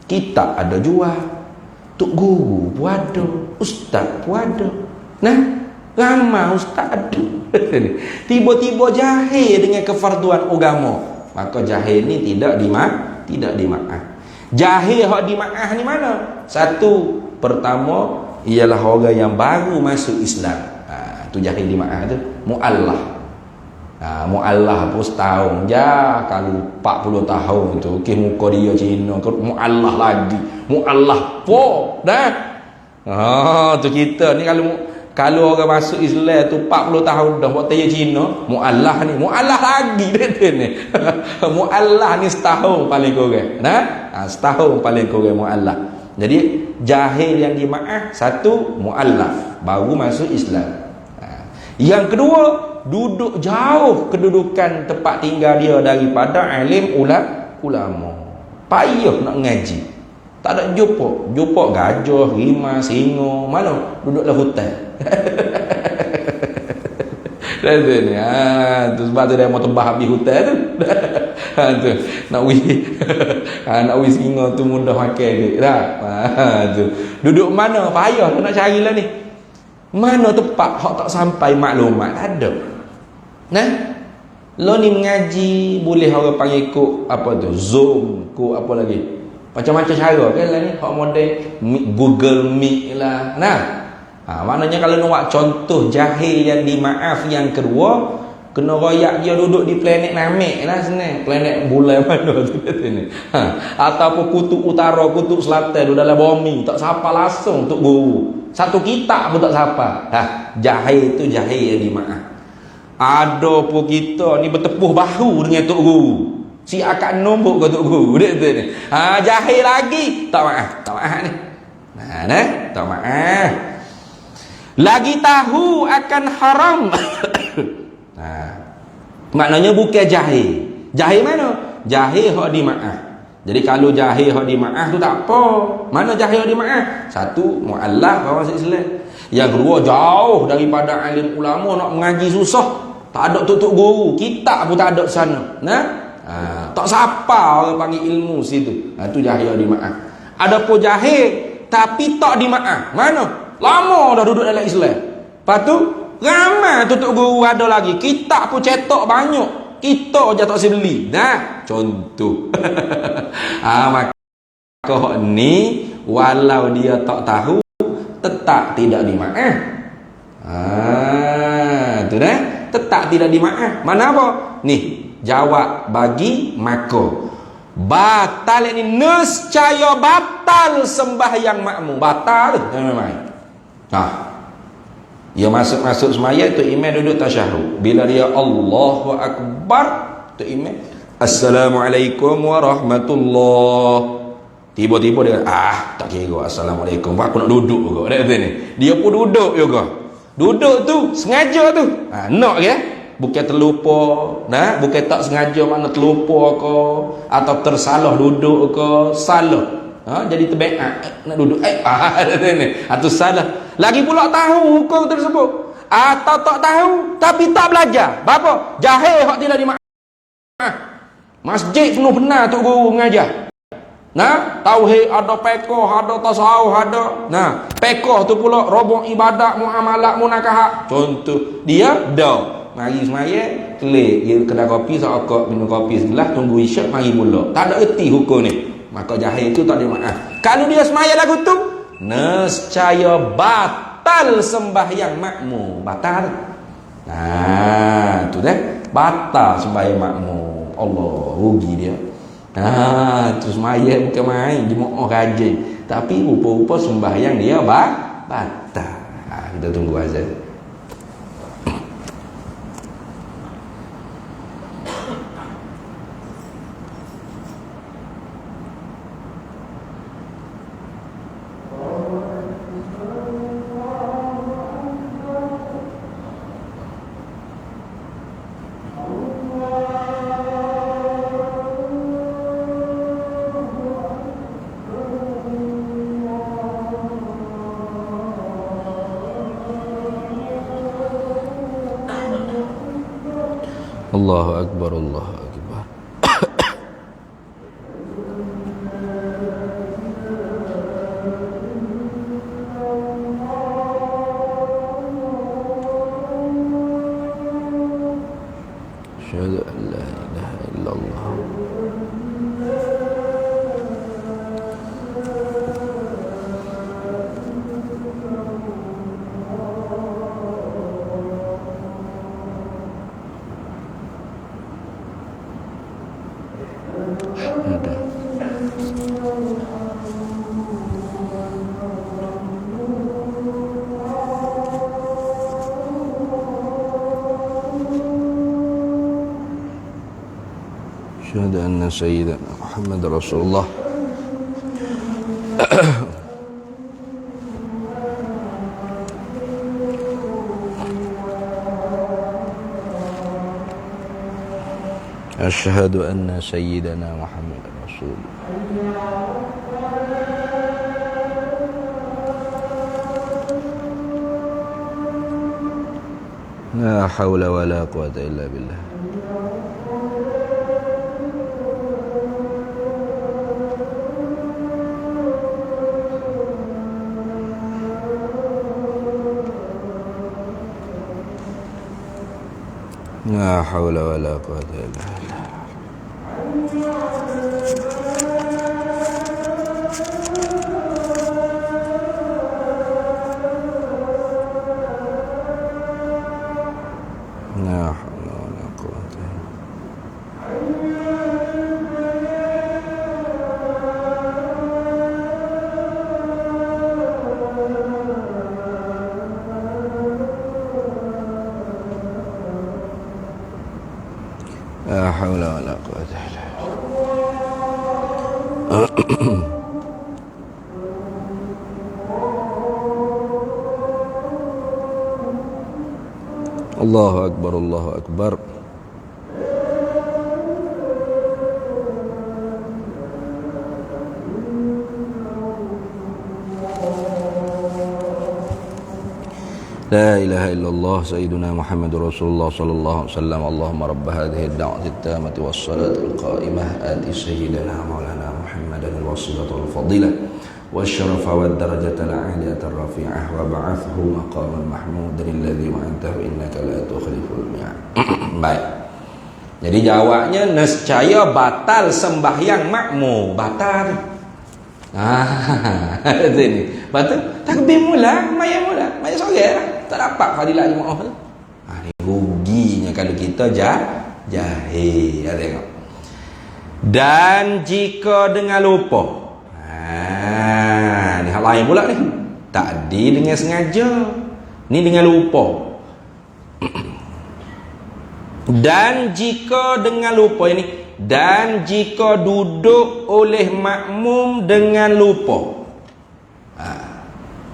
Kita ada jual, tok guru pun ada, ustaz pun ada. Nah, ramai ustaz ada. Tiba-tiba jahil dengan kefarduan agama. Maka jahil ni tidak dimaaf. Jahil hak dimaaf ni mana? Satu, pertama ialah orang yang baru masuk Islam. Tu jahil dimaaf tu muallah. Muallah pun setahun ja, kalau 40 tahun tu ke muka dia Cina ke muallah lagi. Muallah po dah. Tu kita ni kalau orang masuk Islam tu 40 tahun dah buat tanya Cina, muallah ni, muallah lagi dia ni. Muallah ni setahun paling kurang. Setahun paling kurang muallah. Jadi jahil yang dimaaf satu muallah, baru masuk Islam. Yang kedua, duduk jauh kedudukan tempat tinggal dia daripada alim ulama. Payah nak ngaji. Tak ada jumpa gajah, rimau, singa, mana duduklah hutan. Dah tu ni. Tu sebab tu dia mau tembah habis hutan tu. Tu nak nak singa tu mudah makan dia. Dah. Tu. Duduk mana payah nak carilah ni. Mana tempat hak tak sampai maklumat tak ada. Nah. Lo ni mengaji boleh orang panggil kok apa tu? Zoom, kok apa lagi? Macam-macam cara kan lah ni. Hak model Google Meet lah. Nah. Maknanya kalau nak buat contoh jahil yang dimaaf yang kedua, kena royak dia duduk di planet Namek lah senang. Planet bulan mana tu ni. Ataupun kutub utara, kutub selatan duduk dalam bumi, tak siapa langsung untuk guru. Satu kitab pun tak siapa. Jahil tu jahil yang dimaaf. Ada pun kita ni bertepuh bahu dengan tok guru. Si akak nombok ke tok guru dia tu ni. Jahil lagi, tak maaf ni. Tak maaf. Lagi tahu akan haram. Maknanya bukan jahil. Jahil mana? Jahil hak dimaaf. Jadi kalau jahil hak dimaaf tu tak apa. Mana jahil hak dimaaf? Satu, mu'allaf orang Islam. Yang kedua, jauh daripada alim ulama, nak mengaji susah. Tak ada tutup guru, kitab pun tak ada sana. Tak siapa orang panggil ilmu situ. Tu jahil hak dimaaf. Ada pun jahil tapi tak dimaaf. Mana? Lama dah duduk dalam Islam. Lepas tu ramai tutup guru ada lagi. Kitab pun cetak banyak. Kita je tak boleh beli. Contoh. Maka ni walau dia tak tahu tetap tidak dimaaf. Tu dah. Tetap tidak dimaaf. Mana apa? Ni jawab bagi maka batal ini nescaya batal sembahyang makmum. Batal tu memang. Dia masuk semaya tu imam duduk tasyahud. Bila dia Allahu Akbar tu imam Assalamualaikum warahmatullah. Tiba-tiba dia tak kira Assalamualaikum. Aku nak duduk juga. Dia pun duduk juga. Duduk tu sengaja tu. Nak ke? Bukan terlupa, bukan tak sengaja makna terlupa ke atau tersalah duduk ke, salah. Jadi terbeak nak duduk atau salah. Lagi pula tahu hukum tersebut atau tak tahu tapi tak belajar. Apa? Jahil hak tidak dimaaf. Masjid penuh benar tok guru mengajar. Tauhid ada, fiqh ada, tasawuf ada. Fiqh tu pula robok ibadat, muamalat, munakahat. Contoh dia mari semaya kelik dia kedai kopi seokok minum kopi segelas tunggu isyak mari pula. Tak ada erti hukum ni. Maka jahil itu tak dimaaf. Kalau dia semaya lagu tu nescaya batal sembahyang makmum. Batal. Tu dah batal sembahyang makmum. Allah rugi dia. Terus semaya bukan main jemaah rajin. Tapi rupa-rupa sembahyang dia batal. Kita tunggu azan. Allahu Akbar, Allahu Akbar. Asyhadu an la ilaha illallah. Asyhadu anna sayyidana Muhammad Rasulullah. Asyhadu anna sayyidana Muhammad Rasulullah. La haula wala quwata illa billah. La haula wala quwata illa billah. La haula wala quwata. La haula wala quwata illa billah. Allahu akbar, Allahu akbar. La ilaha illallah sayyiduna Muhammadur Rasulullah sallallahu alaihi wasallam. Allahumma rabb hadhihi ad-da'wati at-tammati was-salati al-qa'imah ati sayyidina maulana Muhammadan al-wasilata wal-fadilah والشرف والدرجة العالية الرفيعة وبعثه مقاما محمودا الذي وعدته إنك لا تخلف الميعاد. Baik. Jadi jawabnya nescaya batal sembahyang makmum, batal. Ini batal. Takbir mula, maya sore lah. Tak dapat fadilah jemaah tu. Ni ruginya kalau kita jahil. Tengok. Dan jika dengan lupa. Ni hal lain pula ni. Tadi dengan sengaja, ni dengan lupa. Dan jika dengan lupa ini, dan jika duduk oleh makmum dengan lupa.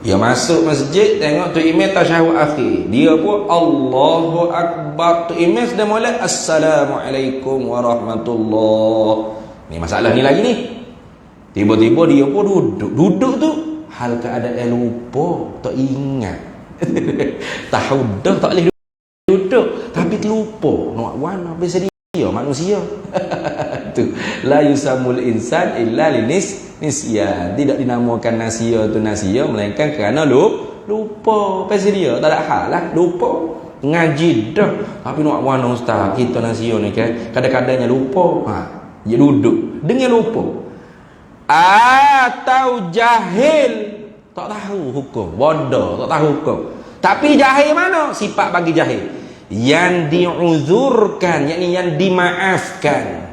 Dia masuk masjid, tengok tu imam tasyahud akhir, dia pun Allahu akbar, tu imam sudah mula Assalamualaikum warahmatullahi. Ni masalah ni lagi ni. Tiba-tiba dia pun duduk tu hal keadaan lupa, tak ingat. Tahu dah tak boleh duduk, tapi terlupa. Nak wana biasa dia manusia. Tu la yusamul insan illa nisyan. Tidak dinamakan nasia tu nasia melainkan kerana lupa. Biasa dia tak ada hal lah, lupa. Ngaji dah, tapi nak wana ustaz kita nasia ni kan kadang-kadangnya lupa. Dia duduk dengan lupa. Atau jahil, tak tahu hukum, bodoh, tak tahu hukum. Tapi jahil mana? Sifat bagi jahil yang diuzurkan, yakni yang dimaafkan.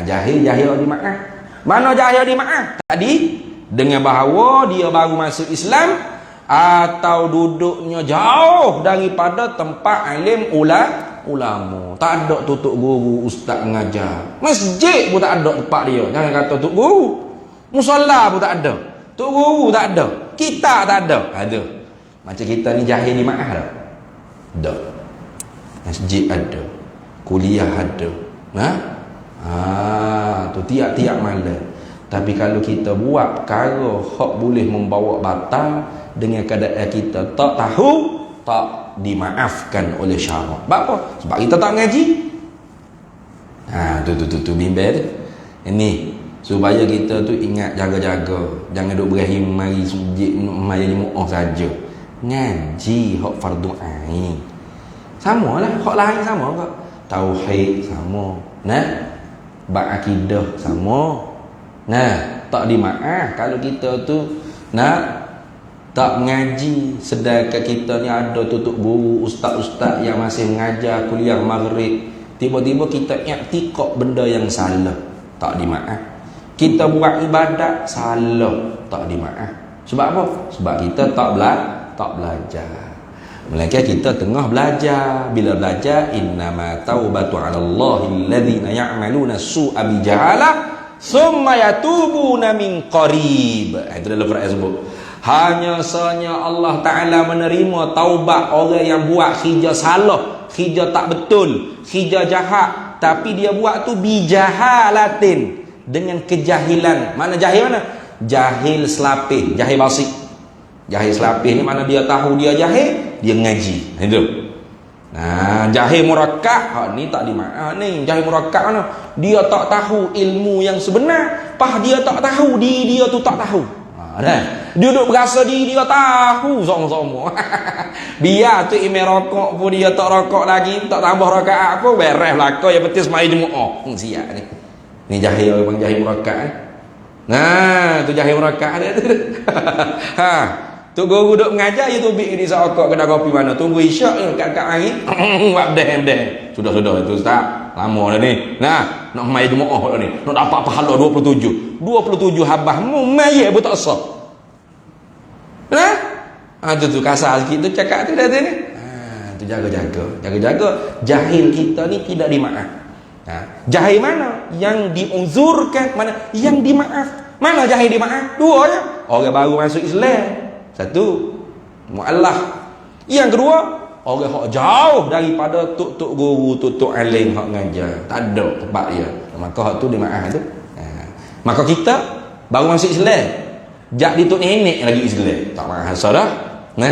Jahil dimaaf. Mana jahil dimaaf? Tadi dengan bahawa dia baru masuk Islam atau duduknya jauh daripada tempat alim ulama. Tak ada tutup guru ustaz mengajar. Masjid pun tak ada tempat dia. Jangan kata tutup guru. Musalla pun tak ada. Tutup guru tak ada. Kita tak ada. Ada. Macam kita ni jahil ni maaf tak? Ada. Masjid ada. Kuliah ada. Tu tiap-tiap malam. Tapi kalau kita buat perkara hak boleh membawa batal dengan keadaan kita tak tahu, tak dimaafkan oleh syarak. Sebab apa? Sebab kita tak mengaji. Tu bimbel tu. Ini supaya kita tu ingat jaga-jaga. Jangan duk berahim mari sujud mari Jumaat saja. Ngaji hak fardu ain. Samalah, hak lain sama ke? Tauhid sama. Bab akidah sama. Tak dimaaf kalau kita tu tak mengaji, sedangkan kita ni ada tutup guru ustaz-ustaz yang masih mengajar kuliah maghrib. Tiba-tiba kita i'tiqad benda yang salah, tak dimaaf. Kita buat ibadat salah, tak dimaaf. Sebab apa? Sebab kita tak belajar. Melainkan kita tengah belajar. Bila belajar, innama taubatu 'ala Allahi alladhina ya'maluna su'a bi jahalah summa yatubuna min qarib. Itu dalam Quran sebut. Hanya sahaja Allah Ta'ala menerima taubat orang yang buat khija salah, khija tak betul, khija jahat, tapi dia buat tu bijahalatin, dengan kejahilan. Mana jahil mana? Jahil selapih, jahil basik. Jahil selapih ni mana dia tahu dia jahil, dia ngaji. Itu. Nah, jahil murakkab ni tak dimaaf ni. Jahil murakkab mana? Dia tak tahu ilmu yang sebenar, dia tak tahu diri dia tu tak tahu. Dah. Dia duduk berasa diri dia tahu sama-sama. Biar tu imam rokok pun dia tak rokok lagi, tak tambah rakaat apa, beres belaka yang penting semai jemaah. Siap ni. Ni jahil orang jahil murakkab. Nah, tu jahil murakkab dia tu. Ha. Tu guru duduk mengajar je tu bik di sokok kedai kopi mana. Tunggu isyak je kat hari. Buat dah. Sudah itu ustaz. Lama dah ni. Nah, nak mai jemaah dah ni. Nak dapat pahala 27. 27 habahmu mai pun tak sah. Nah? Tu kasar sikit tu cakap tu dah tu ni. Tu jaga-jaga. Jahil kita ni tidak dimaaf. Jahil mana? Yang diuzurkan, mana yang dimaaf. Mana jahil dimaaf? Dua je. Orang baru masuk Islam. Satu, mu'allah. Yang kedua, orang hak jauh daripada tuk-tuk guru, tuk-tuk alim hak ngajar. Tak ada tempat dia. Maka hak tu dia maaf tu. Maka kita baru masuk Islam. Jak di tuk nenek lagi Islam. Tak maaf dah. Nah.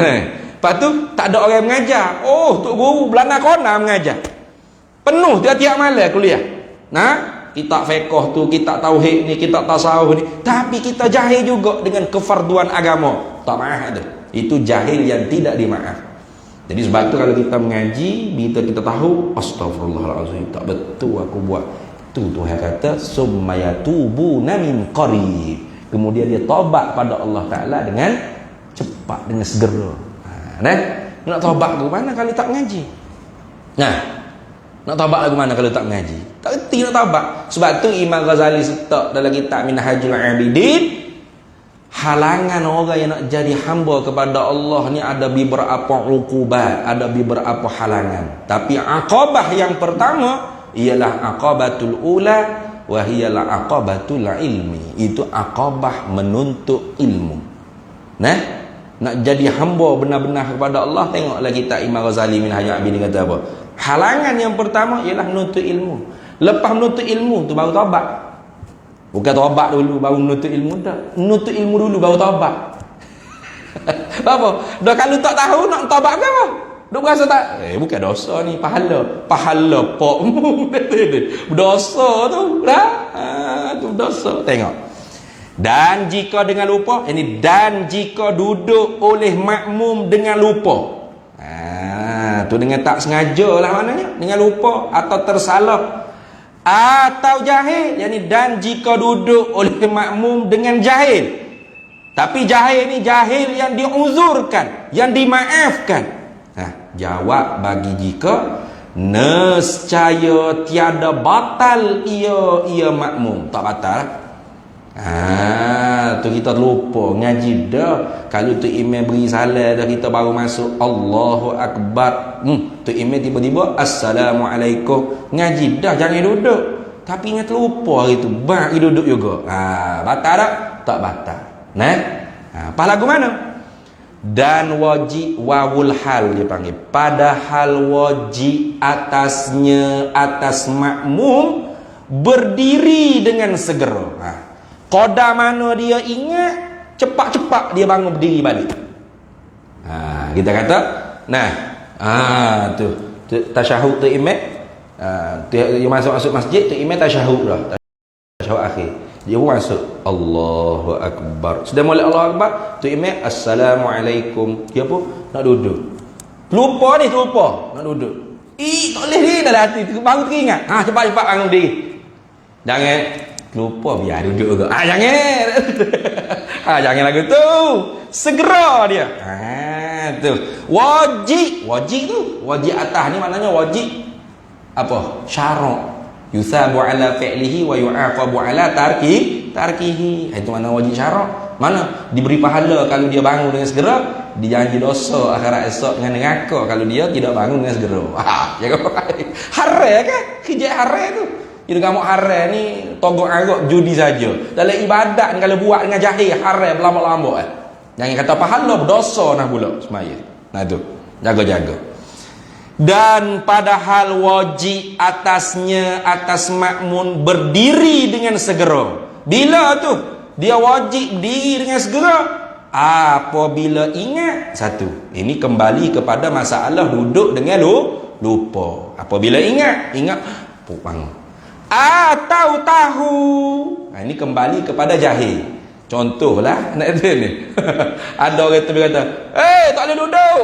Lepas tu tak ada orang mengajar. Oh, tuk guru belana kona mengajar. Penuh tiap-tiap malam kuliah. Nah, kitab fiqh tu, kitab tauhid ni, kitab tasawuf ni, tapi kita jahil juga dengan kefarduan agama. Tak maaf tu. Itu jahil yang tidak dimaaf. Jadi sebab tu kalau kita mengaji, kita tahu astagfirullahalazim, tak betul aku buat. Tu Tuhan kata summayatubuna min qarib. Kemudian dia taubat pada Allah Taala dengan cepat, dengan segera. Nak taubat ke mana kalau tak mengaji? Nak taubat lagu mana kalau tak mengaji? Tak erti nak taubat. Sebab tu Imam Ghazali setak dalam kitab Minhajul Abidin, halangan orang yang nak jadi hamba kepada Allah ni ada beberapa uqubat, ada beberapa halangan. Tapi aqabah yang pertama ialah aqabatul ula wa hiyalah aqabatul ilmi. Itu aqabah menuntut ilmu. Nak jadi hamba benar-benar kepada Allah, tengoklah kitab Imam Ghazali Minhajul Abidin kata apa? Halangan yang pertama ialah menuntut ilmu. Lepas menuntut ilmu tu baru taubat. Bukan taubat dulu baru menuntut ilmu dah. Menuntut ilmu dulu baru taubat. Apa? Dah kalau tak tahu nak taubat ke apa? Duk berasa tak? Bukan dosa ni, pahala pokmu. Dosa tu dah. Tu dosa. Tengok. Dan jika dengan lupa, dan jika duduk oleh makmum dengan lupa. Tu dengan tak sengaja lah maknanya, dengan lupa atau tersalah atau jahil. Dan jika duduk oleh makmum dengan jahil. Tapi jahil ni jahil yang diuzurkan, yang dimaafkan. Jawab bagi jika nescaya tiada batal ia makmum. Tak batal. Tu kita lupa ngaji dah. Kalau tu imam beri salam dah, kita baru masuk Allahu Akbar. Tu imam tiba-tiba Assalamualaikum, ngaji dah, jangan duduk. Tapi ingat lupa hari tu, bagi duduk juga. Batal tak? Tak batal. Apa lagu mana? Dan wajib wawul hal dia panggil. Padahal wajib atasnya, atas makmum berdiri dengan segera. Qada mana dia ingat, cepat-cepat dia bangun berdiri balik. Kita kata, tu tasyahud tu imam. Dia masuk masjid tu imam tasyahud dah. Tasyahud akhir. Dia pun masuk Allahu Akbar. Sudah mulai Allahu Akbar, tu imam Assalamualaikum. Dia pun nak duduk. Lupa nak duduk. Tak boleh ni dalam hati. Baru teringat. Cepat-cepat bangun berdiri. Jangan lupa, biar duduk juga. Jangan. Jangan lagu tu. Segera dia. Tu. Wajib tu. Wajib atas ni maknanya wajib apa? Syarak. Yusabu ala fi'lihi wa yu'aqabu ala tarkihi. Itu mana wajib syarak. Mana diberi pahala kalau dia bangun dengan segera, dijanji dosa akhirat esok dengan neraka kalau dia tidak bangun dengan segera. Jaga baik. Haram kan? Kerja haram tu. Dia gamuk haram ni togok arok judi saja. Dalam ibadat kalau buat dengan jahil haram lama-lama. Jangan kata pahala, berdosa nah pula semaya. Tu. Jaga-jaga. Dan padahal wajib atasnya, atas makmun berdiri dengan segera. Bila tu dia wajib berdiri dengan segera? Apabila ingat. Satu, ini kembali kepada masalah duduk dengan lupa. Apabila ingat bangun. Atau tahu. Ini kembali kepada jahil. Contohlah nak ada ni. Ada orang tu kata, tak boleh duduk.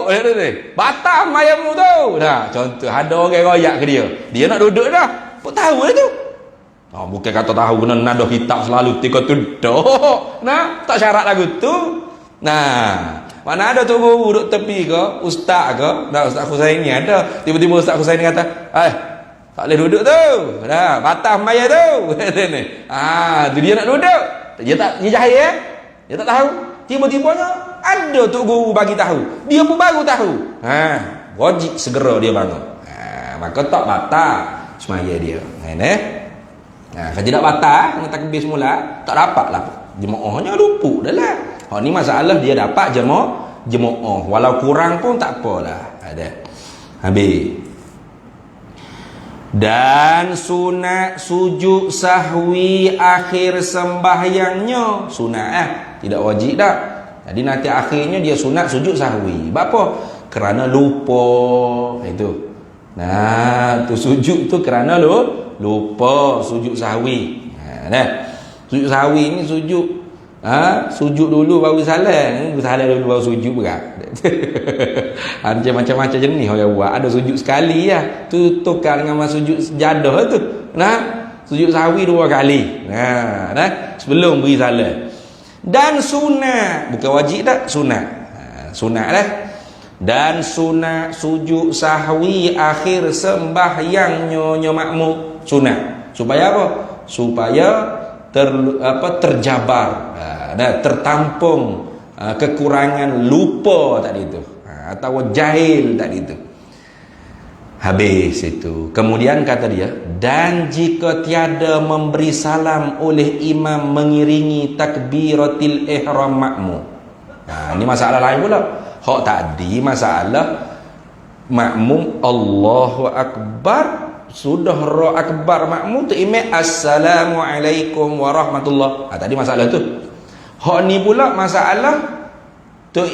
Batam ayammu tu. Nah, contoh ada orang royak ke dia. Dia nak duduk dah. Apa tahu lah tu. Bukan kata tahu kena nada kitab selalu tika duduk. Nah, tak syarat lagu tu. Nah, mana ada tu guru duduk tepi ke, ustaz ke? Nah, Ustaz Husain ni ada. Tiba-tiba Ustaz Husain ni kata, tak boleh duduk tu. Dah, batas maya tu. Tu dia nak duduk. Dia jahil ya? Dia tak tahu. Tiba-tibanya ada tu guru bagi tahu. Dia pun baru tahu. Wajib segera dia bangun. Maka tak batal semaya dia. Kalau tidak batal, kena takbir semula, tak dapatlah jemaahnya luput dah lah. Ni masalah dia dapat jemaah. Walau kurang pun tak apalah. Ada. Habis. Dan sunat sujud sahwi akhir sembahyangnya. Sunat tidak wajib dah. Jadi nanti akhirnya dia sunat sujud sahwi. Apa? Kerana lupa. Itu. Nah, tu sujud tu kerana lupa sujud sahwi. Sujud sahwi ni sujud. Sujud dulu baru salam. Salam dulu baru sujud berat. Macam-macam jenis orang buat. Ada sujud sekali lah. Tu tukar dengan sujud sejadah tu. Sujud sahwi 2 kali. Sebelum beri salam. Dan sunat, bukan wajib tak? Sunat. Sunat lah. Dan sunat sujud sahwi akhir sembahyangnya makmum. Sunat. Supaya apa? Supaya terjabar, tertampung kekurangan lupa tadi itu, atau jahil tadi itu. Habis itu. Kemudian kata dia, dan jika tiada memberi salam oleh imam mengiringi takbiratil ihram makmum. Ini masalah lain pula. Hak tadi masalah makmum Allahu Akbar, sudah roh akbar makmum tu imam assalamualaikum warahmatullah. Tadi masalah tu. Hak ni pula masalah tu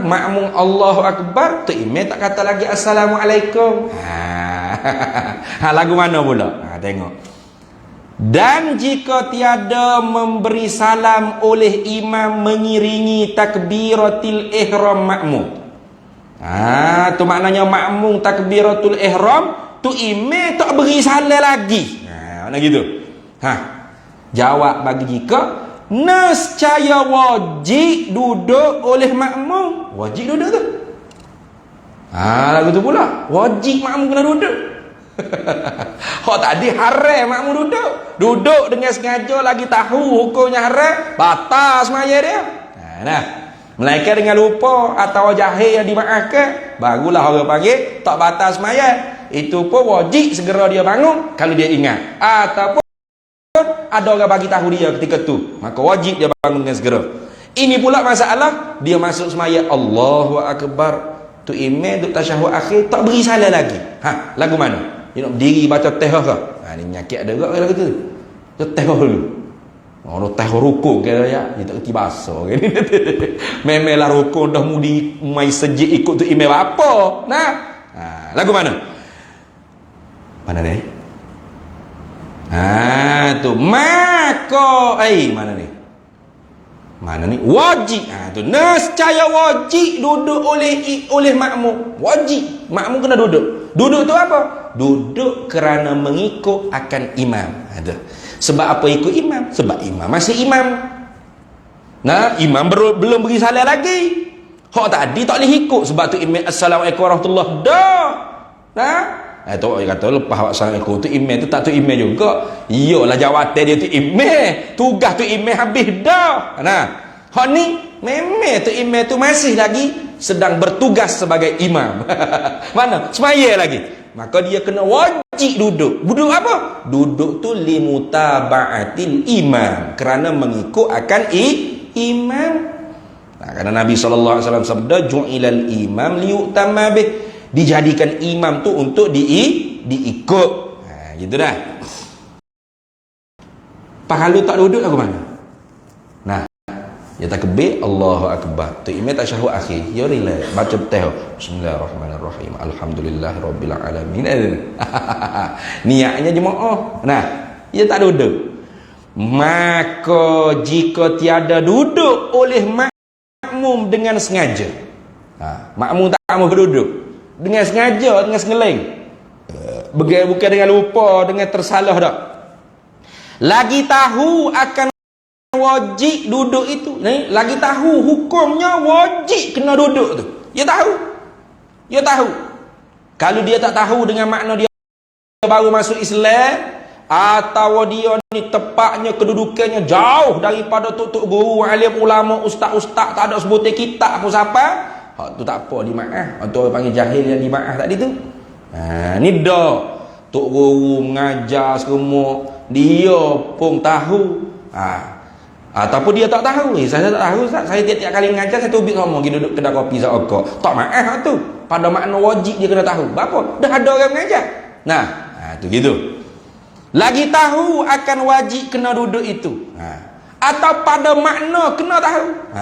makmum Allahu Akbar tu imam tak kata lagi assalamualaikum. Lagu mana pula? Tengok. Dan jika tiada memberi salam oleh imam mengiringi takbiratul ihram makmum. Tu maknanya makmum takbiratul ihram tu imam tak beri salam lagi. Mana gitu? Jawab bagi jika nescaya wajib duduk oleh makmum. Wajib duduk tu. Lagu tu pula. Wajib makmum kena duduk. Tadi haram makmum duduk dengan sengaja lagi tahu hukumnya haram, batas semaya dia. Melainkan dengan lupa atau jahil yang dimaafkan, barulah orang panggil tak batas semaya. Itu pun wajib segera dia bangun kalau dia ingat, ataupun ada orang bagi tahu dia ketika tu, maka wajib dia bangun dengan segera. Ini pula masalah dia masuk semaya Allahu Akbar, tu imam duk tasyahud akhir tak beri salam lagi. Lagu mana? Dia nak berdiri baca teh ke? Ni nyakit ada juga lagu tu. Dia teh dulu. Orang teh rukuk ke ya, dia tak kerti bahasa kan. Memelah rukuk dah mudi mai sejik ikut tu imam apa? Lagu mana? Mana ni? Tu maka mana ni? Mana ni? Wajib. Tu nescaya wajib duduk oleh makmum. Wajib. Makmum kena duduk. Duduk tu apa? Duduk kerana mengikut akan imam. Sebab apa ikut imam? Sebab imam masih imam. Imam belum beri salam lagi. Hak tadi tak boleh ikut sebab tu imam assalamualaikum warahmatullahi tu dia kata lepas assalamualaikum tu imam tu tak tu imam juga. Iyalah jawatan dia tu imam. Tugas tu imam habis dah. Hak ni memang tu imam tu masih lagi sedang bertugas sebagai imam. Mana? Semaya lagi. Maka dia kena wajib duduk. Duduk apa? Duduk tu limutaba'atil imam, kerana mengikut akan imam. Karena Nabi SAW sabda ju'ilal imam liyu'tamma bih, dijadikan imam tu untuk diikut. Gitu dah. Kalau tak duduk lagu mana? Ya takbir, Allahu akbar. Tu imam tasyahud akhir. Ya relax, baca betul. Bismillahirrahmanirrahim. Alhamdulillahirabbil alamin. Niatnya jemaah. Nah, ia tak duduk. Maka jika tiada duduk oleh makmum dengan sengaja. Makmum tak mau berduduk. Dengan sengaja, dengan sengeleng. Bukan dengan lupa, dengan tersalah dak. Lagi tahu akan wajib duduk itu. Lagi tahu hukumnya wajib kena duduk tu. Dia tahu. Dia tahu. Kalau dia tak tahu dengan makna dia baru masuk Islam, atau dia ni tepatnya kedudukannya jauh daripada tok-tok guru, alim ulama, ustaz-ustaz, tak ada sebutir kitab pun siapa, hak tu tak apa dimaaf. Hak tu orang panggil jahil yang dimaaf tadi tu. Ni dah tok guru mengajar semua, dia pun tahu. Ataupun dia tak tahu. Saya tak tahu, saya tiap-tiap kali mengajar saya tubik sama pergi duduk kedai kopi seokok. Tak maaf tu. Pada makna wajib dia kena tahu. Berapa? Dah ada orang mengajar. Nah, tu gitu. Lagi tahu akan wajib kena duduk itu. Atau pada makna kena tahu.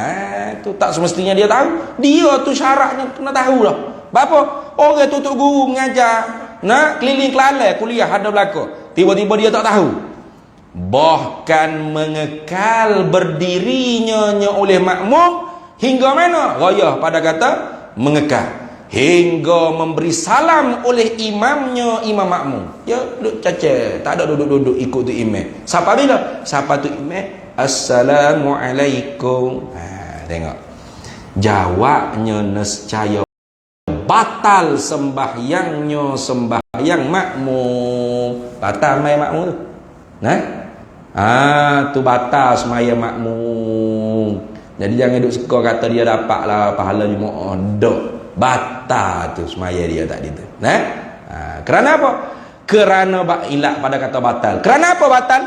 Tu tak semestinya dia tahu. Dia tu syaratnya kena tahu lah. Berapa? Orang tutup guru mengajar, nak keliling Kelantan kuliah ada belaka. Tiba-tiba dia tak tahu. Bahkan mengekal berdirinya oleh makmum hingga mana? Raya pada kata mengekal. Hingga memberi salam oleh imamnya, imam makmum. Ya, duduk caca, tak ada duduk-duduk ikut tu imam. Siapa bila? Siapa tu imam? Assalamualaikum. Tengok. Jawabnya nescaya batal sembahyangnya sembahyang makmum. Batal sembahyang makmum tu. Tu batal sembahyang makmum. Jadi jangan duduk suka kata dia dapatlah pahala Jumaat. Dok. Batal tu semaya dia tadi tu. Kerana apa? Kerana ilat pada kata batal. Kerana apa batal?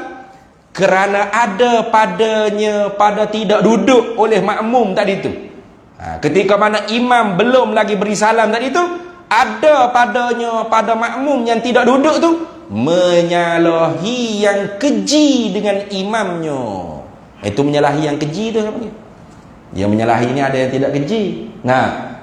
Kerana ada padanya pada tidak duduk oleh makmum tadi tu. Ketika mana imam belum lagi beri salam tadi tu, ada padanya pada makmum yang tidak duduk tu menyalahi yang keji dengan imamnya. Itu menyalahi yang keji tu apa? Yang menyalahi ni ada yang tidak keji.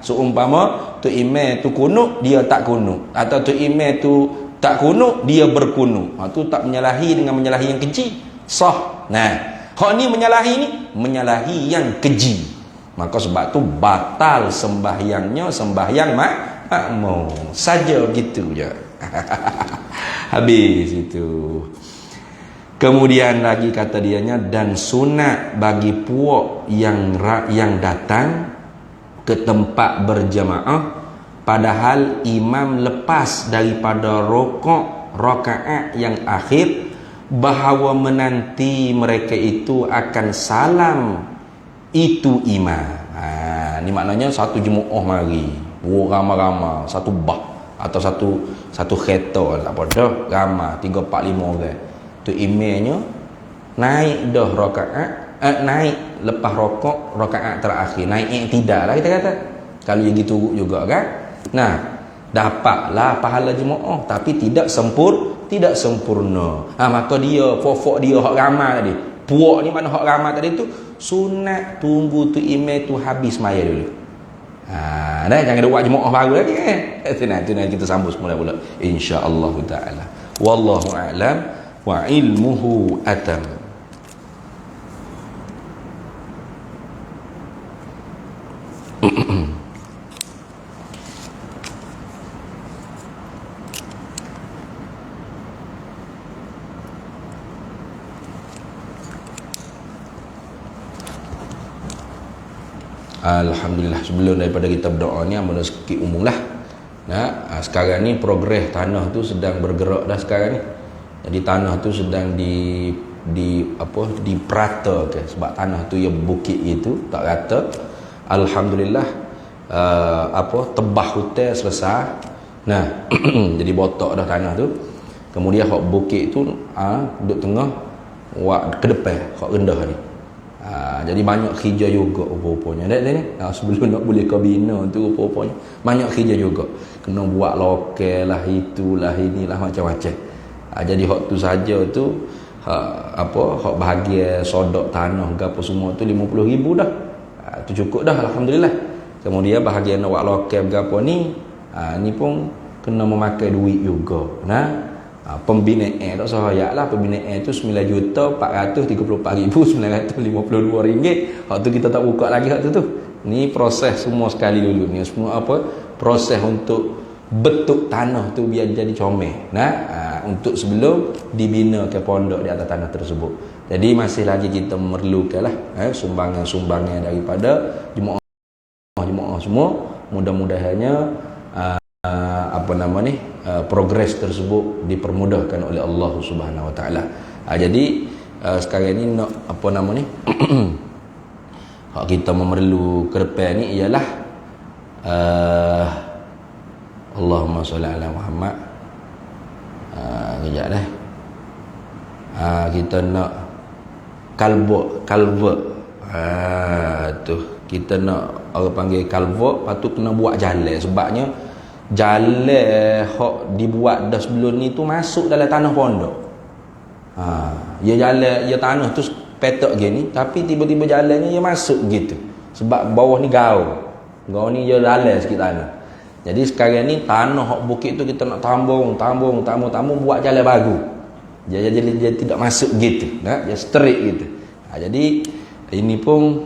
Seumpama tu imam tu kunut, dia tak kunut, atau tu imam tu tak kunut, dia berkunut. Tu tak menyalahi dengan menyalahi yang keji. Sah. Hak ni menyalahi yang keji. Maka sebab tu batal sembahyangnya sembahyang makmum. Saja begitu je. Habis itu. Kemudian lagi kata dianya, dan sunat bagi puak yang datang ke tempat berjamaah padahal imam lepas daripada rakaat yang akhir, bahawa menanti mereka itu akan salam itu imam. Ni maknanya satu jemaah mari, ramai-ramai, satu bah atau satu kereta tak apa dah, ramai 3 4 5 orang. Tu imamnya naik dah rakaat, naik lepas rakaat terakhir, naik tidak lah kita kata. Kalau yang gitu juga kan, dapatlah pahala jemaah tapi tidak sempurna. Maka dia pokok dia hak ramai tadi, puak ni mana hak ramai tadi tu sunat tunggu tu imam tu habis maya dulu. Jangan ada buat jemaah baru lagi Itu nanti kita sambung semula pula insya-Allah taala. Wallahu a'lam wa ilmuhu atam. Alhamdulillah, sebelum daripada kita berdoa ni ambil sikit umum lah. Sekarang ni progres tanah tu sedang bergerak dah sekarang ni. Jadi tanah tu sedang diperatakan, sebab tanah tu ya bukit itu tak rata. Alhamdulillah tebah hutan selesai. Jadi botak dah tanah tu. Kemudian hak bukit tu duduk tengah, ke depan hak rendah ni. Jadi banyak kerja juga rupa-rupanya. Sebelum nak boleh kau bina tu rupa-rupanya banyak kerja juga. Kena buat lokal lah, itulah, inilah, macam-macam. Jadi hak tu saja tu hak bahagia sodok tanah gapo semua tu 50,000 dah. Tu cukup dah, alhamdulillah. Kemudian bahagian awak lokal gapo ni, ni pun kena memakai duit juga. Nah, pembinaan tak sahayaklah, pembinaan tu 9,434,952 ringgit. Hak tu kita tak buka lagi hak tu. Ni proses semua sekali dulu ni. Semua proses untuk betuk tanah tu biar jadi comel. Nah, untuk sebelum dibina ke pondok di atas tanah tersebut. Jadi masih lagi kita memerlukanlah sumbangan-sumbangan daripada jemaah semua. Mudah-mudahannya progres tersebut dipermudahkan oleh Allah Subhanahu Wa Taala. Jadi sekarang ni nak hak kita memerlu ke depan ni ialah Allahumma sholli ala Muhammad. Kejap dah. Kita nak kalvert. Tu kita nak orang panggil kalvert, lepas tu kena buat jalan. Sebabnya jalan hak dibuat dah sebelum ni tu masuk dalam tanah pondok. Ia jalan, ia tanah tu petak gini, tapi tiba-tiba jalannya ia masuk gitu. Sebab bawah ni gaul ni ia dalam sikit tanah. Jadi sekarang ni tanah hak bukit tu kita nak tambung buat jalan baru. Dia tidak masuk gitu, dia straight gitu. Jadi ini pun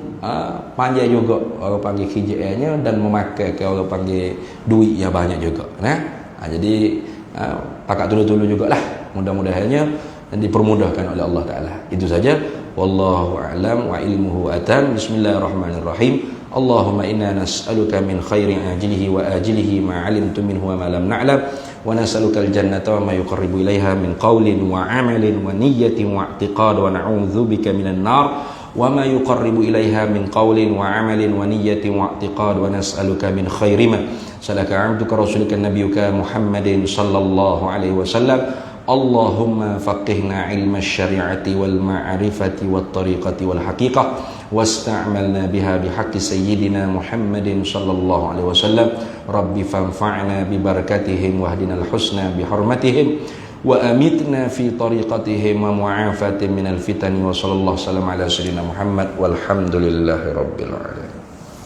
panjang juga orang panggil KJL-nya dan memakai ke orang panggil duit yang banyak juga. Jadi pakat tulu-tulu jugalah. Mudah-mudahannya dipermudahkan oleh Allah Taala. Itu saja. Wallahu a'lam wa ilmuhu atam. Bismillahirrahmanirrahim. Allahumma inna nas'aluka min khairi ajilihi wa ajilihi ma 'alimtu minhu wa ma lam na'lam wa nas'aluka al-jannata wa ma yuqarribu ilaiha min qawlin wa 'amalin wa niyyatin wa i'tiqad wa na'udzubika minan nar wa ma yuqarribu ilaiha min qawlin wa 'amalin wa niyyatin wa i'tiqad wa nas'aluka min khairi ma salaka 'abduka rasulika nabiyyuka Muhammadin sallallahu alaihi wasallam. Allahumma faqihna ilma syari'ati wal ma'rifati wat tariqati wal haqiqah wasta'malna biha bihaqqi sayyidina Muhammadin sallallahu alaihi wasallam. Rabbi fanfa'na bi barakatihim wahdinal husna bi hurmatihim wa amitna fi tariqatihim wa mu'afatin minal fitani wa sallallahu alaihi wasallam ala sayyidina Muhammad walhamdulillahi rabbil alamin.